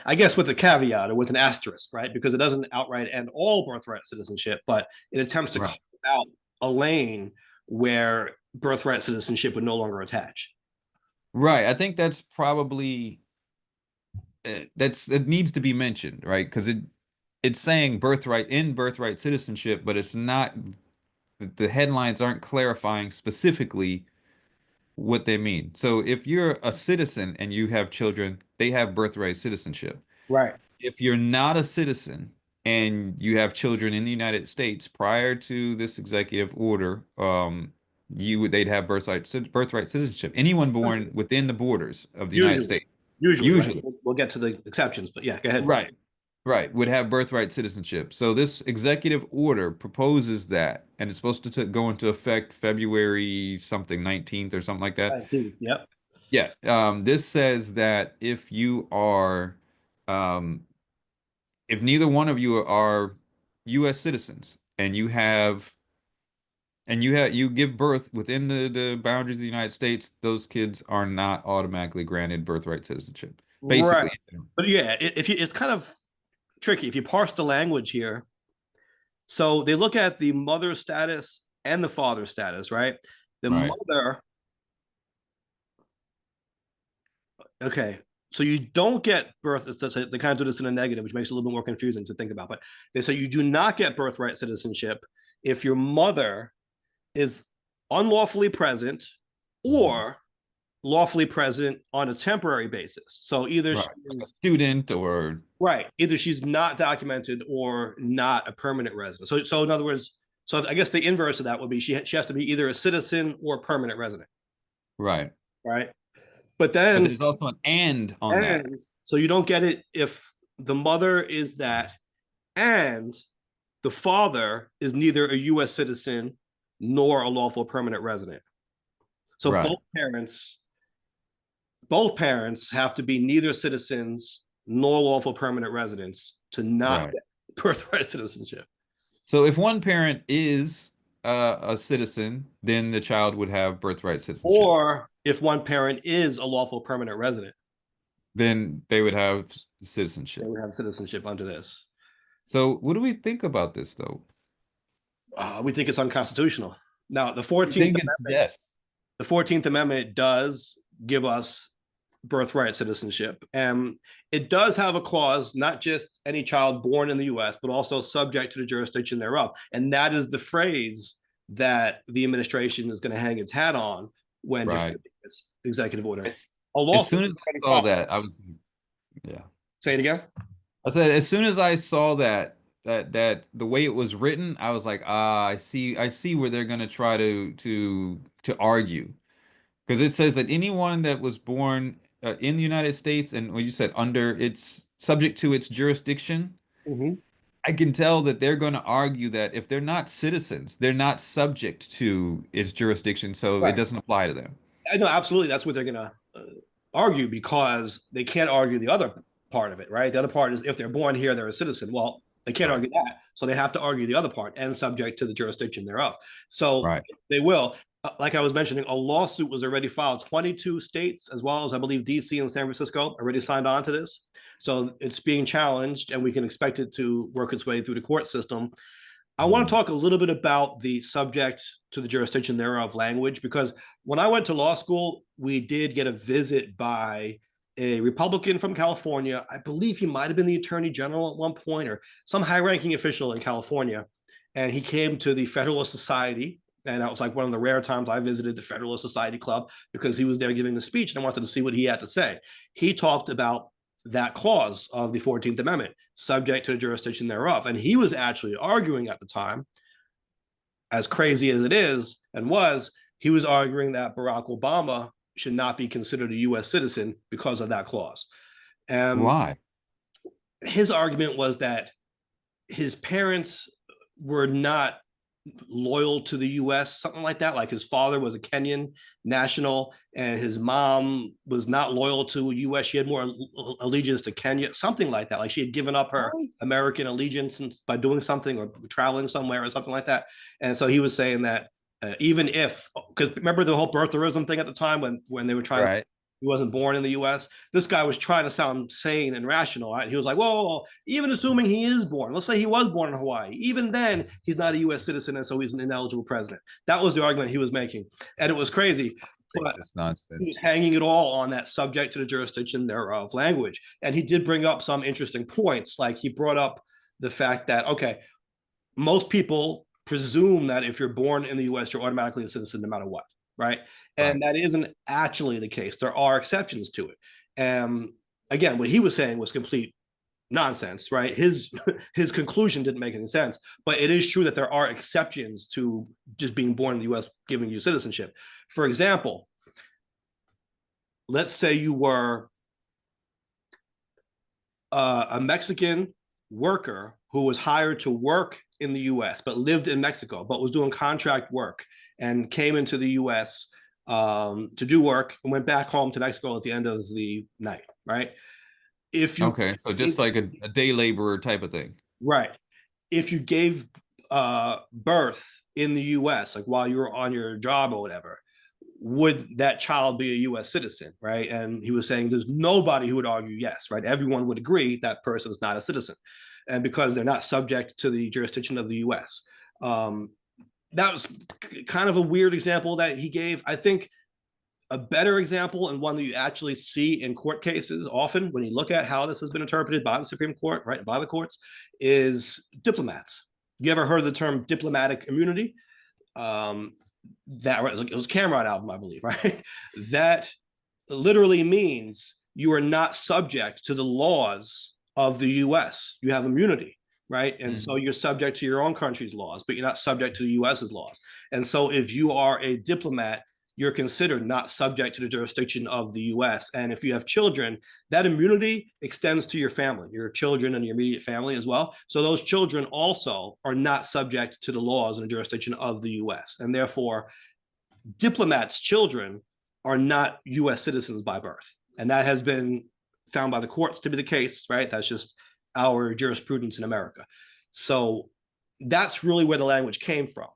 I guess with a caveat or with an asterisk, right? Because it doesn't outright end all birthright citizenship, but it attempts to carve Right. out a lane where birthright citizenship would no longer attach. Right. I think that's probably it needs to be mentioned, right? Because it's saying birthright citizenship, but it's not, the headlines aren't clarifying specifically what they mean. So if you're a citizen and you have children, they have birthright citizenship. Right. If you're not a citizen and you have children in the United States prior to this executive order, they'd have birthright citizenship. Anyone born within the borders of the United Usually, States, usually, right? usually, We'll get to the exceptions, but yeah, go ahead. right, right, would have birthright citizenship. So this executive order proposes that, and it's supposed to go into effect February something 19th or something like that. Yep. Yeah. This says that if you are, um, if neither one of you are U.S. citizens and you give birth within the boundaries of the United States, those kids are not automatically granted birthright citizenship. Right. Basically, But yeah, if you, it's kind of tricky if you parse the language here. So they look at the mother status and the father status, right? The right, mother, okay. So you don't get birth. They kind of do this in a negative, which makes it a little bit more confusing to think about. But they say you do not get birthright citizenship if your mother is unlawfully present or lawfully present on a temporary basis. So either right, she like a is student or right, either she's not documented or not a permanent resident. So in other words, so I guess the inverse of that would be she has to be either a citizen or a permanent resident, right. right? But But then there's also an and on that. and so you don't get it if the mother is that and the father is neither a U.S. citizen nor a lawful permanent resident. So Right, both parents have to be neither citizens nor lawful permanent residents to not right. get birthright citizenship. So if one parent is a citizen, then the child would have birthright citizenship. Or if one parent is a lawful permanent resident, Then they would have they citizenship. would have citizenship under this. So what do we think about this though? We think it's unconstitutional. Now, You think it's yes. The 14th Amendment does give us birthright citizenship. And it does have a clause, not just any child born in the US, but also subject to the jurisdiction thereof. And that is the phrase that the administration is going to hang its hat on when Right. defending this executive order. As, A as lawsuit soon is as I already saw filed. that, I was yeah. Say it again. I said as soon as I saw that the way it was written, I was like, ah, I see where they're gonna try to argue. Because it says that anyone that was born in the United States and what you said under its subject to its jurisdiction, Mm-hmm. I can tell that they're going to argue that if they're not citizens, they're not subject to its jurisdiction, so it Right. doesn't apply to them. I know absolutely that's what they're going to argue because they can't argue the other part of it, right? The other part is if they're born here, they're a citizen. Well, they can't Right. argue that. So they have to argue the other part and subject to the jurisdiction thereof. So Right. they will. Like I was mentioning, a lawsuit was already filed. 22 states, as well as I believe DC and San Francisco, already signed on to this. So it's being challenged, and we can expect it to work its way through the court system. I want to Mhm. talk a little bit about the subject to the jurisdiction thereof language, because when I went to law school, we did get a visit by a Republican from California. I believe he might have been the attorney general at one point or some high ranking official in California. And he came to the Federalist Society. And that was like one of the rare times I visited the Federalist Society Club because he was there giving the speech and I wanted to see what he had to say. He talked about that clause of the 14th Amendment, subject to the jurisdiction thereof. And he was actually arguing at the time, as crazy as it is and was, he was arguing that Barack Obama should not be considered a US citizen because of that clause. And Why? his argument was that his parents were not loyal to the US, something like that. Like his father was a Kenyan national and his mom was not loyal to US. She had more allegiance to Kenya, something like that. Like she had given up her American allegiance by doing something or traveling somewhere or something like that. And so he was saying that even if, because remember the whole birtherism thing at the time when they were trying to Right. he wasn't born in the US. This guy was trying to sound sane and rational. Right? He was like, whoa, even assuming he is born, let's say he was born in Hawaii, even then he's not a US citizen and so he's an ineligible president. That was the argument he was making. And it was crazy. But Racist he was nonsense. hanging it all on that subject to the jurisdiction thereof language. And he did bring up some interesting points. Like he brought up the fact that, okay, most people presume that if you're born in the US, you're automatically a citizen no matter what, right? Right. And that isn't actually the case. There are exceptions to it. And again, what he was saying was complete nonsense, right? His conclusion didn't make any sense, but it is true that there are exceptions to just being born in the US giving you citizenship. For example, let's say you were a Mexican worker who was hired to work in the US but lived in Mexico but was doing contract work and came into the US to do work and went back home to Mexico at the end of the night, right? If you Okay, so just like a day laborer type of thing. right, if you gave birth in the US, like while you were on your job or whatever, would that child be a US citizen, right? And he was saying there's nobody who would argue yes, right? Everyone would agree that person is not a citizen. And because they're not subject to the jurisdiction of the US. That was kind of a weird example that he gave. I think a better example, and one that you actually see in court cases often when you look at how this has been interpreted by the Supreme Court, right, by the courts, is diplomats. You ever heard of the term diplomatic immunity? That it was Cameron album, I believe, right? That literally means you are not subject to the laws of the US. You have immunity, right? And so Mhm. you're subject to your own country's laws, but you're not subject to the US's laws. And so if you are a diplomat, you're considered not subject to the jurisdiction of the US. And if you have children, that immunity extends to your family, your children and your immediate family as well. So those children also are not subject to the laws and the jurisdiction of the US. And therefore, diplomats' children are not US citizens by birth. And that has been found by the courts to be the case, right? That's just our jurisprudence in America. So that's really where the language came from,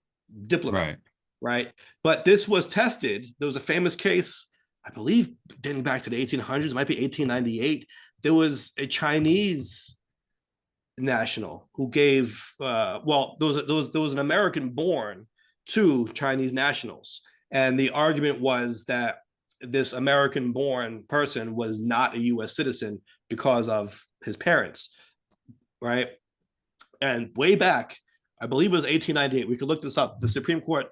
diplomat, Right. right? But this was tested. There was a famous case, I believe, dating back to the 1800s, it might be 1898. There was a Chinese national who gave, there was an American born to Chinese nationals. And the argument was that this American born person was not a US citizen because of his parents, right? And way back, I believe it was 1898, we could look this up. The Supreme Court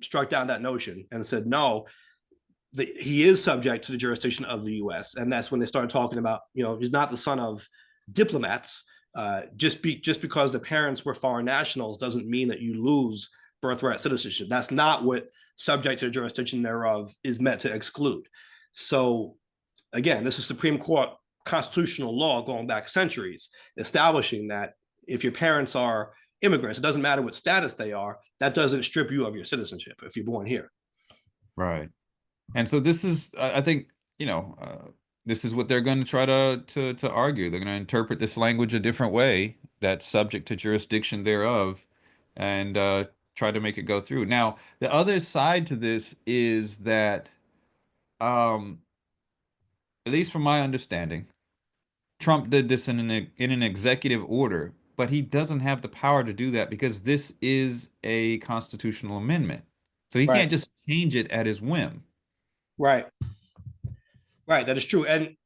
struck down that notion and said, no, he is subject to the jurisdiction of the US. And that's when they started talking about, he's not the son of diplomats. Just because the parents were foreign nationals doesn't mean that you lose birthright citizenship. That's not what subject to the jurisdiction thereof is meant to exclude. So again, this is Supreme Court constitutional law going back centuries, establishing that if your parents are immigrants, it doesn't matter what status they are, that doesn't strip you of your citizenship if you're born here. Right. And so this is, I think, this is what they're going to try to argue. They're going to interpret this language a different way that's subject to jurisdiction thereof, and try to make it go through. Now, the other side to this is that, um, at least from my understanding, Trump did this in an executive order, but he doesn't have the power to do that because this is a constitutional amendment. So he Right. can't just change it at his whim. Right. Right. That is true. And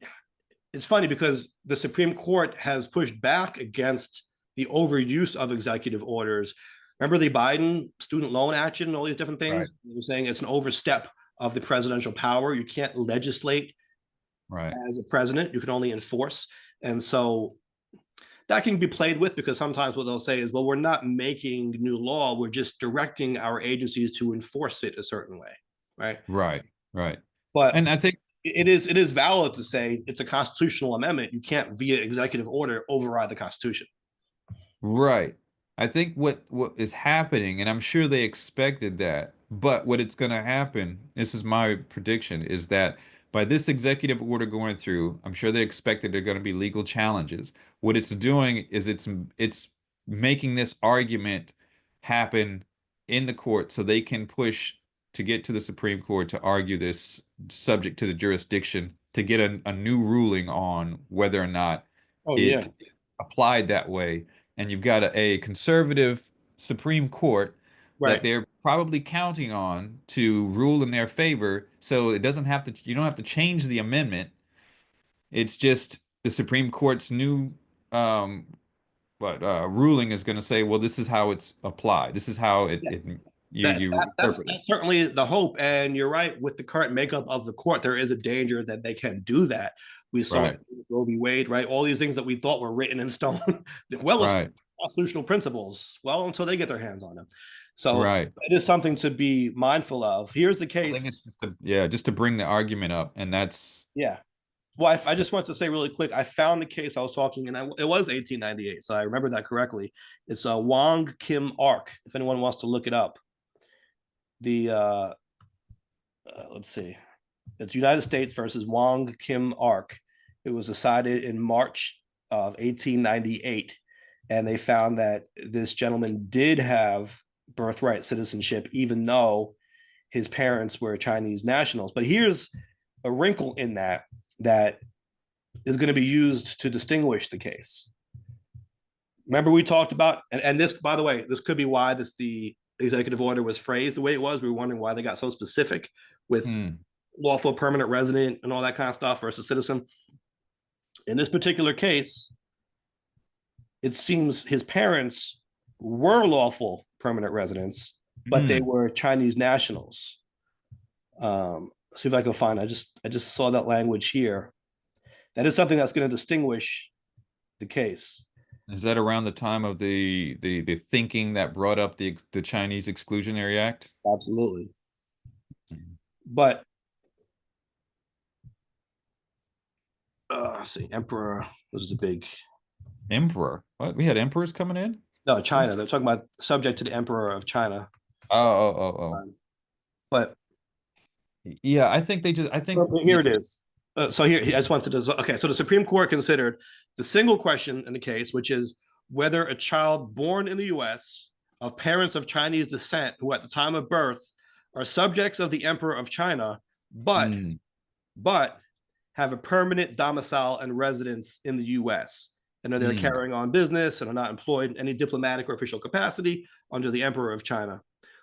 it's funny because the Supreme Court has pushed back against the overuse of executive orders. Remember the Biden student loan action and all these different Right. things? They were saying it's an overstep of the presidential power. You can't legislate Right. as a president, you can only enforce. And so that can be played with because sometimes what they'll say is, well, we're not making new law, we're just directing our agencies to enforce it a certain way, right? Right. Right. But And I think it is valid to say it's a constitutional amendment. You can't via executive order override the Constitution. right. I think what is happening, and I'm sure they expected that, but what it's going to happen, this is my prediction, is that by this executive order going through, I'm sure they expected there are going to be legal challenges. What it's doing is it's making this argument happen in the court so they can push to get to the Supreme Court to argue this subject to the jurisdiction to get a new ruling on whether or not Oh yeah, it applied that way. And you've got a conservative Supreme Court that right. they're probably counting on to rule in their favor. So it doesn't have to, you don't have to change the amendment. It's just the Supreme Court's new, um, ruling is going to say, well, this is how it's applied. This is how it you interpret it. That's certainly the hope. And you're right, with the current makeup of the court, there is a danger that they can do that. We saw it Right. with Roe v. Wade, right? All these things that we thought were written in stone, well as Right. constitutional principles, well, until they get their hands on them. So Right. it is something to be mindful of. Here's the I think case. it's yeah, just to bring the argument up, and that's Yeah. Well, I just want to say really quick, I found the case I was talking, and it was 1898, so I remember that correctly. It's Wong Kim Ark. If anyone wants to look it up, the let's see, it's United States versus Wong Kim Ark. It was decided in March of 1898, and they found that this gentleman did have birthright citizenship, even though his parents were Chinese nationals. But here's a wrinkle in that is going to be used to distinguish the case. Remember, we talked about, and this, by the way, this could be why the executive order was phrased the way it was. We were wondering why they got so specific with hmm, lawful permanent resident and all that kind of stuff versus citizen. In this particular case, it seems his parents were lawful permanent residents, but they hmm. were Chinese nationals. See if I can find. I just saw that language here. That is something that's going to distinguish the case. Is that around the time of the thinking that brought up the Chinese Exclusionary Act? Absolutely. Mhm. But see, emperor was a big Emperor. What? We had emperors coming in? no What's China. They're talking about subject to the emperor of China. oh. But Yeah, I think they just I think here it is. So here, I just wanted to. Okay, so the Supreme Court considered the single question in the case, which is whether a child born in the U.S. of parents of Chinese descent who, at the time of birth, are subjects of the Emperor of China, but mm, but have a permanent domicile and residence in the U.S. and are there mm, carrying on business and are not employed in any diplomatic or official capacity under the Emperor of China,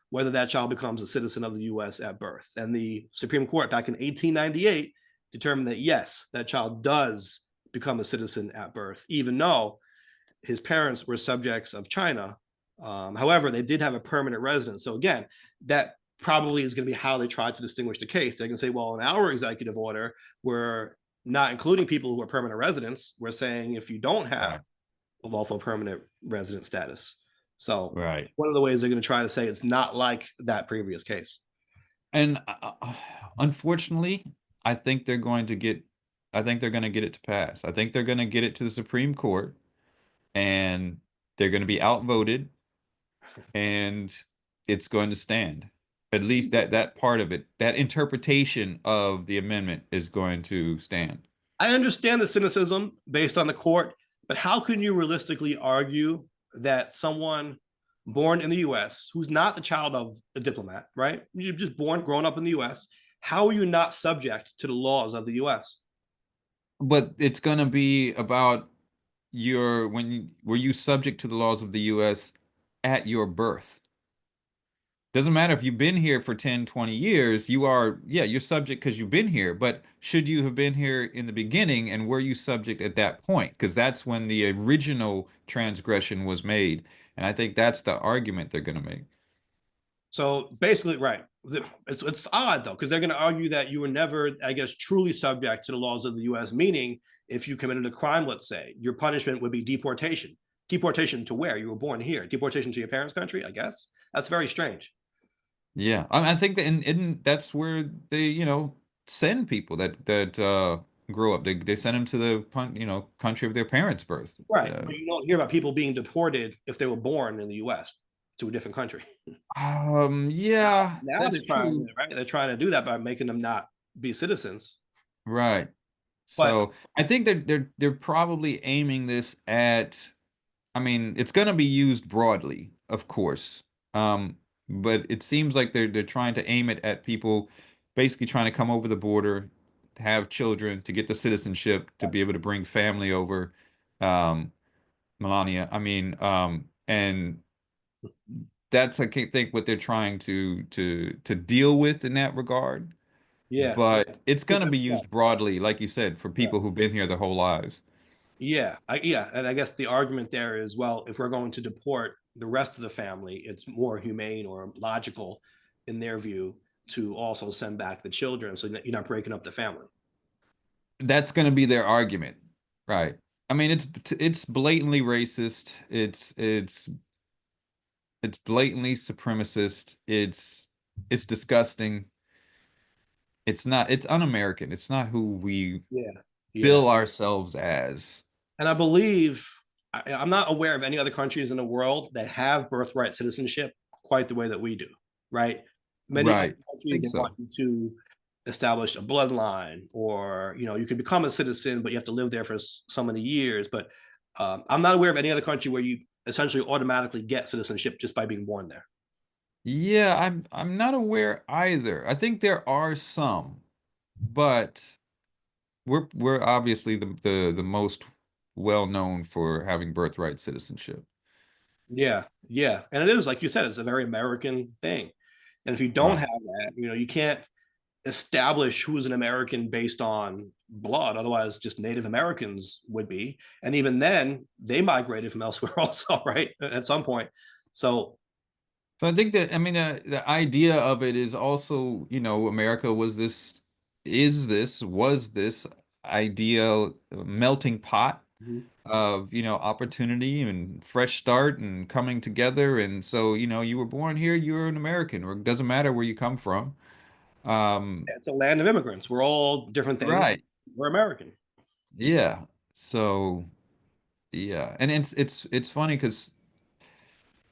whether that child becomes a citizen of the U.S. at birth. And the Supreme Court back in 1898 determined that yes, that child does become a citizen at birth, even though his parents were subjects of China. However, they did have a permanent residence. So again, that probably is going to be how they try to distinguish the case. They can say, well, in our executive order, we're not including people who are permanent residents. We're saying if you don't have right, a lawful permanent resident status. So right. one of the ways they're going to try to say it's not like that previous case. And unfortunately, I think they're going to get I think they're going to get it to pass. I think they're going to get it to the Supreme Court and they're going to be outvoted and it's going to stand. At least that part of it, that interpretation of the amendment is going to stand. I understand the cynicism based on the court, but how can you realistically argue that someone born in the US who's not the child of a diplomat, right? You're just born, grown up in the US. How are you not subject to the laws of the US? But it's going to be about were you subject to the laws of the US at your birth? Doesn't matter if you've been here for 10, 20 years, yeah, you're subject because you've been here. But should you have been here in the beginning and were you subject at that point? Because that's when the original transgression was made. And I think that's the argument they're going to make. So basically, right. It's odd though, because they're going to argue that you were never, I guess, truly subject to the laws of the US, meaning if you committed a crime, let's say, your punishment would be deportation. Deportation to where? You were born here. Deportation to your parents' country, I guess. That's very strange. Yeah. I think that that's where they, send people that grow up. They send them to the country of their parents' birth. Right. But you don't hear about people being deported if they were born in the US to a different country. Yeah, Now that's they're trying true. to, right? They're trying to do that by making them not be citizens. Right. But So I think that they're probably aiming this at, I mean, it's going to be used broadly, of course. Um, but it seems like they're trying to aim it at people basically trying to come over the border, to have children, to get the citizenship, to be able to bring family over. Um, Melania, I mean, and that's I think what they're trying to deal with in that regard. yeah, But it's yeah, going to be used broadly, like you said, for yeah. people who've been here their whole lives. Yeah, and I guess the argument there is, well, if we're going to deport the rest of the family, it's more humane or logical, in their view, to also send back the children, so that you're not breaking up the family. That's going to be their argument, right? I mean, it's blatantly racist. It's blatantly supremacist. It's disgusting. It's un-American. It's not who we Yeah, yeah. bill ourselves as. And I believe I'm not aware of any other countries in the world that have birthright citizenship quite the way that we do, right? Many other Right. I countries, think they want so. you to establish a bloodline, or you can become a citizen, but you have to live there for so many years. But I'm not aware of any other country where you essentially automatically get citizenship just by being born there. Yeah, I'm not aware either. I think there are some, but we're obviously the most well known for having birthright citizenship. Yeah, yeah, and it is like you said, it's a very American thing. And if you don't Right. have that, you can't establish who's an American based on blood. Otherwise, just Native Americans would be. And even then, they migrated from elsewhere also, right? At some point. So, So I think that I mean the idea of it is also, America was this ideal melting pot of, opportunity and fresh start and coming together. And so, you were born here, you're an American, or it doesn't matter where you come from. Um, it's a land of immigrants. We're all different things. right. We're American. Yeah. So yeah. And it's funny because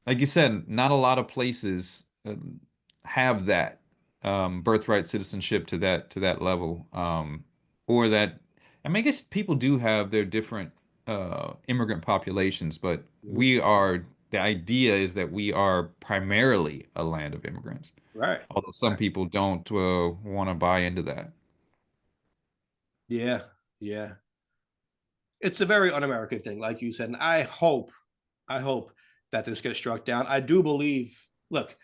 like you said, not a lot of places have that birthright citizenship to that level, or that. I mean, I guess people do have their different immigrant populations, but Mhm. we are. The idea is that we are primarily a land of immigrants, Right. although some Right. people don't want to buy into that. Yeah. Yeah. It's a very un-American thing, like you said. And I hope that this gets struck down. I do believe, look,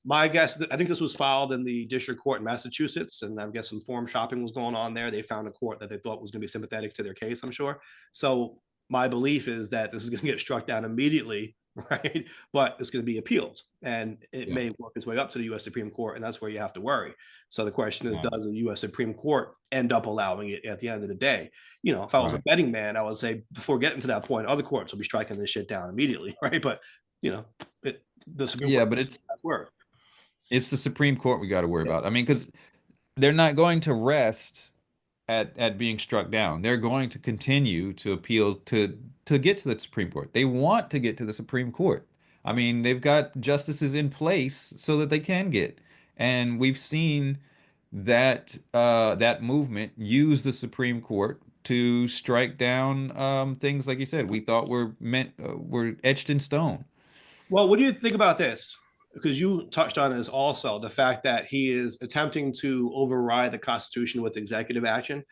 my guess, I think this was filed in the district court in Massachusetts, and I guess some forum shopping was going on there. They found a court that they thought was going to be sympathetic to their case, I'm sure. So my belief is that this is going to get struck down immediately, right? But it's going to be appealed, and it Yeah. may work its way up to the U.S. Supreme Court, and that's where you have to worry. So the question is, Right. does the U.S. Supreme Court end up allowing it at the end of the day? If I was a Right. betting man, I would say before getting to that point, other courts will be striking this shit down immediately, right? But you know, the Supreme Yeah, Court but has it's that word. it's the Supreme Court we got to worry Yeah. about. I mean, because they're not going to rest at being struck down. They're going to continue to appeal to get to the Supreme Court. They want to get to the Supreme Court. I mean, they've got justices in place so that they can get. And we've seen that movement use the Supreme Court to strike down things like you said we thought were etched in stone. Well, what do you think about this? Because you touched on this also, the fact that he is attempting to override the Constitution with executive action,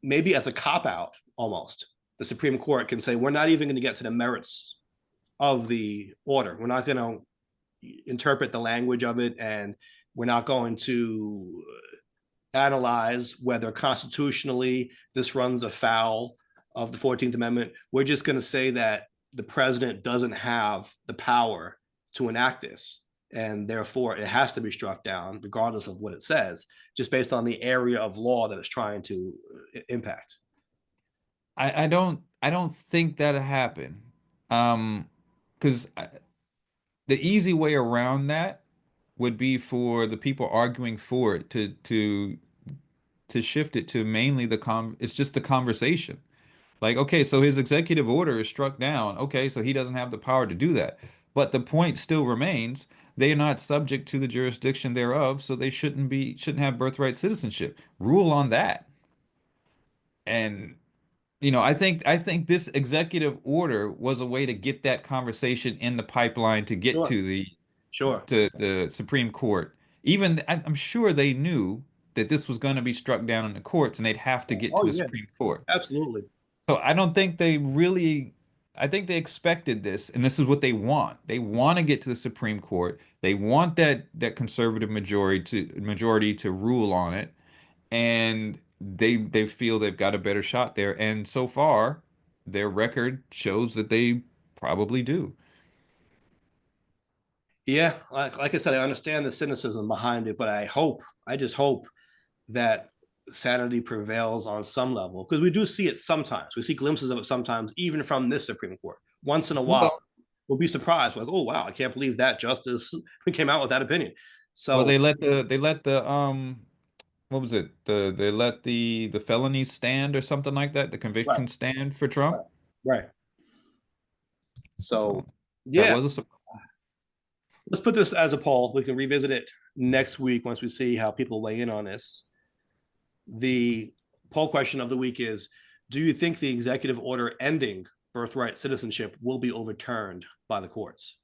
maybe as a cop out almost. The Supreme Court can say, we're not even going to get to the merits of the order. We're not going to interpret the language of it, and we're not going to analyze whether constitutionally this runs afoul of the 14th Amendment. We're just going to say that the president doesn't have the power to enact this. And therefore, it has to be struck down, regardless of what it says, just based on the area of law that it's trying to impact. I don't think that'll happen. Because the easy way around that would be for the people arguing for it to shift it to mainly it's just the conversation. Like, okay, so his executive order is struck down. Okay, so he doesn't have the power to do that. But the point still remains, they are not subject to the jurisdiction thereof, so they shouldn't have birthright citizenship. Rule on that. And I think this executive order was a way to get that conversation in the pipeline to get Sure, to the sure. to the Supreme Court. Even I'm sure they knew that this was going to be struck down in the courts and they'd have to get to Oh, the yeah, Supreme Court. absolutely. So I don't think I think they expected this, and this is what they want. They want to get to the Supreme Court. They want that conservative majority to rule on it. And they feel they've got a better shot there. And so far, their record shows that they probably do. Yeah, like I said, I understand the cynicism behind it, but I just hope that sanity prevails on some level because we do see it sometimes. We see glimpses of it sometimes, even from this Supreme Court. Once in a while, Well, we'll be surprised, like, oh wow, I can't believe that justice came out with that opinion. well, So they let the what was it? They let the felonies stand or something like that, the right, conviction stand for Trump. right, right. So So that yeah, was a let's put this as a poll. We can revisit it next week once we see how people weigh in on this. The poll question of the week is: do you think the executive order ending birthright citizenship will be overturned by the courts?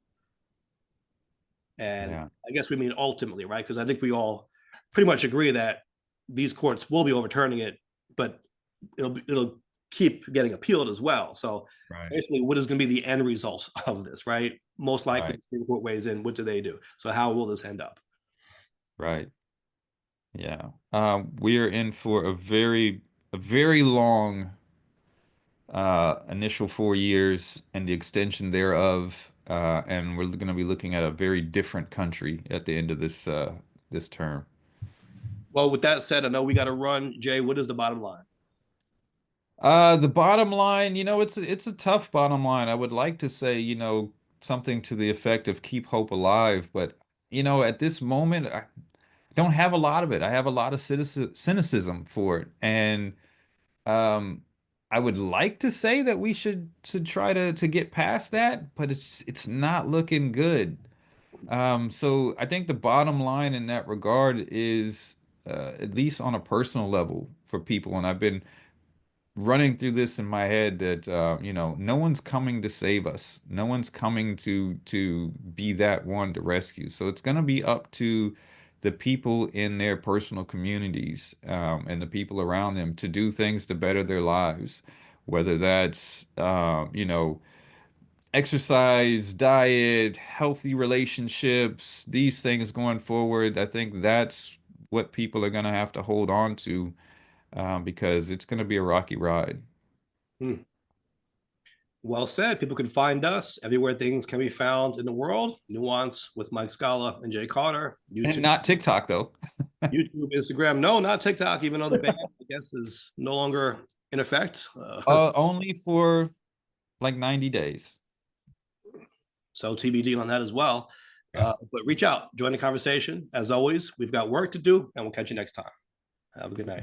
And yeah, I guess we mean ultimately, right? Because I think we all pretty much agree that these courts will be overturning it, but it'll keep getting appealed as well. So right, basically, what is going to be the end result of this, right? Most likely, right, the Supreme Court weighs in. What do they do? So how will this end up? right. Yeah. We are in for a very long initial 4 years and the extension thereof. And we're going to be looking at a very different country at the end of this term. Well, with that said, I know we got to run. Jay, what is the bottom line? The bottom line, it's a tough bottom line. I would like to say, something to the effect of keep hope alive, but at this moment, I don't have a lot of it. I have a lot of cynicism for it, and um, I would like to say that we should try to get past that, but it's not looking good. So I think the bottom line in that regard is, at least on a personal level for people, and I've been running through this in my head that no one's coming to save us. No one's coming to be that one to rescue. So it's going to be up to the people in their personal communities, and the people around them to do things to better their lives, whether that's exercise, diet, healthy relationships, these things going forward. I think that's what people are going to have to hold on to, because it's going to be a rocky ride. Hmm. Well said. People can find us everywhere things can be found in the world. Nuance with Mike Scala and Jay Carter. And YouTube, not TikTok though. Instagram. No, not TikTok. Even though the ban, I guess, is no longer in effect. Only for like 90 days. So TBD on that as well. Yeah. But reach out, join the conversation. As always, we've got work to do, and we'll catch you next time. Have a good night.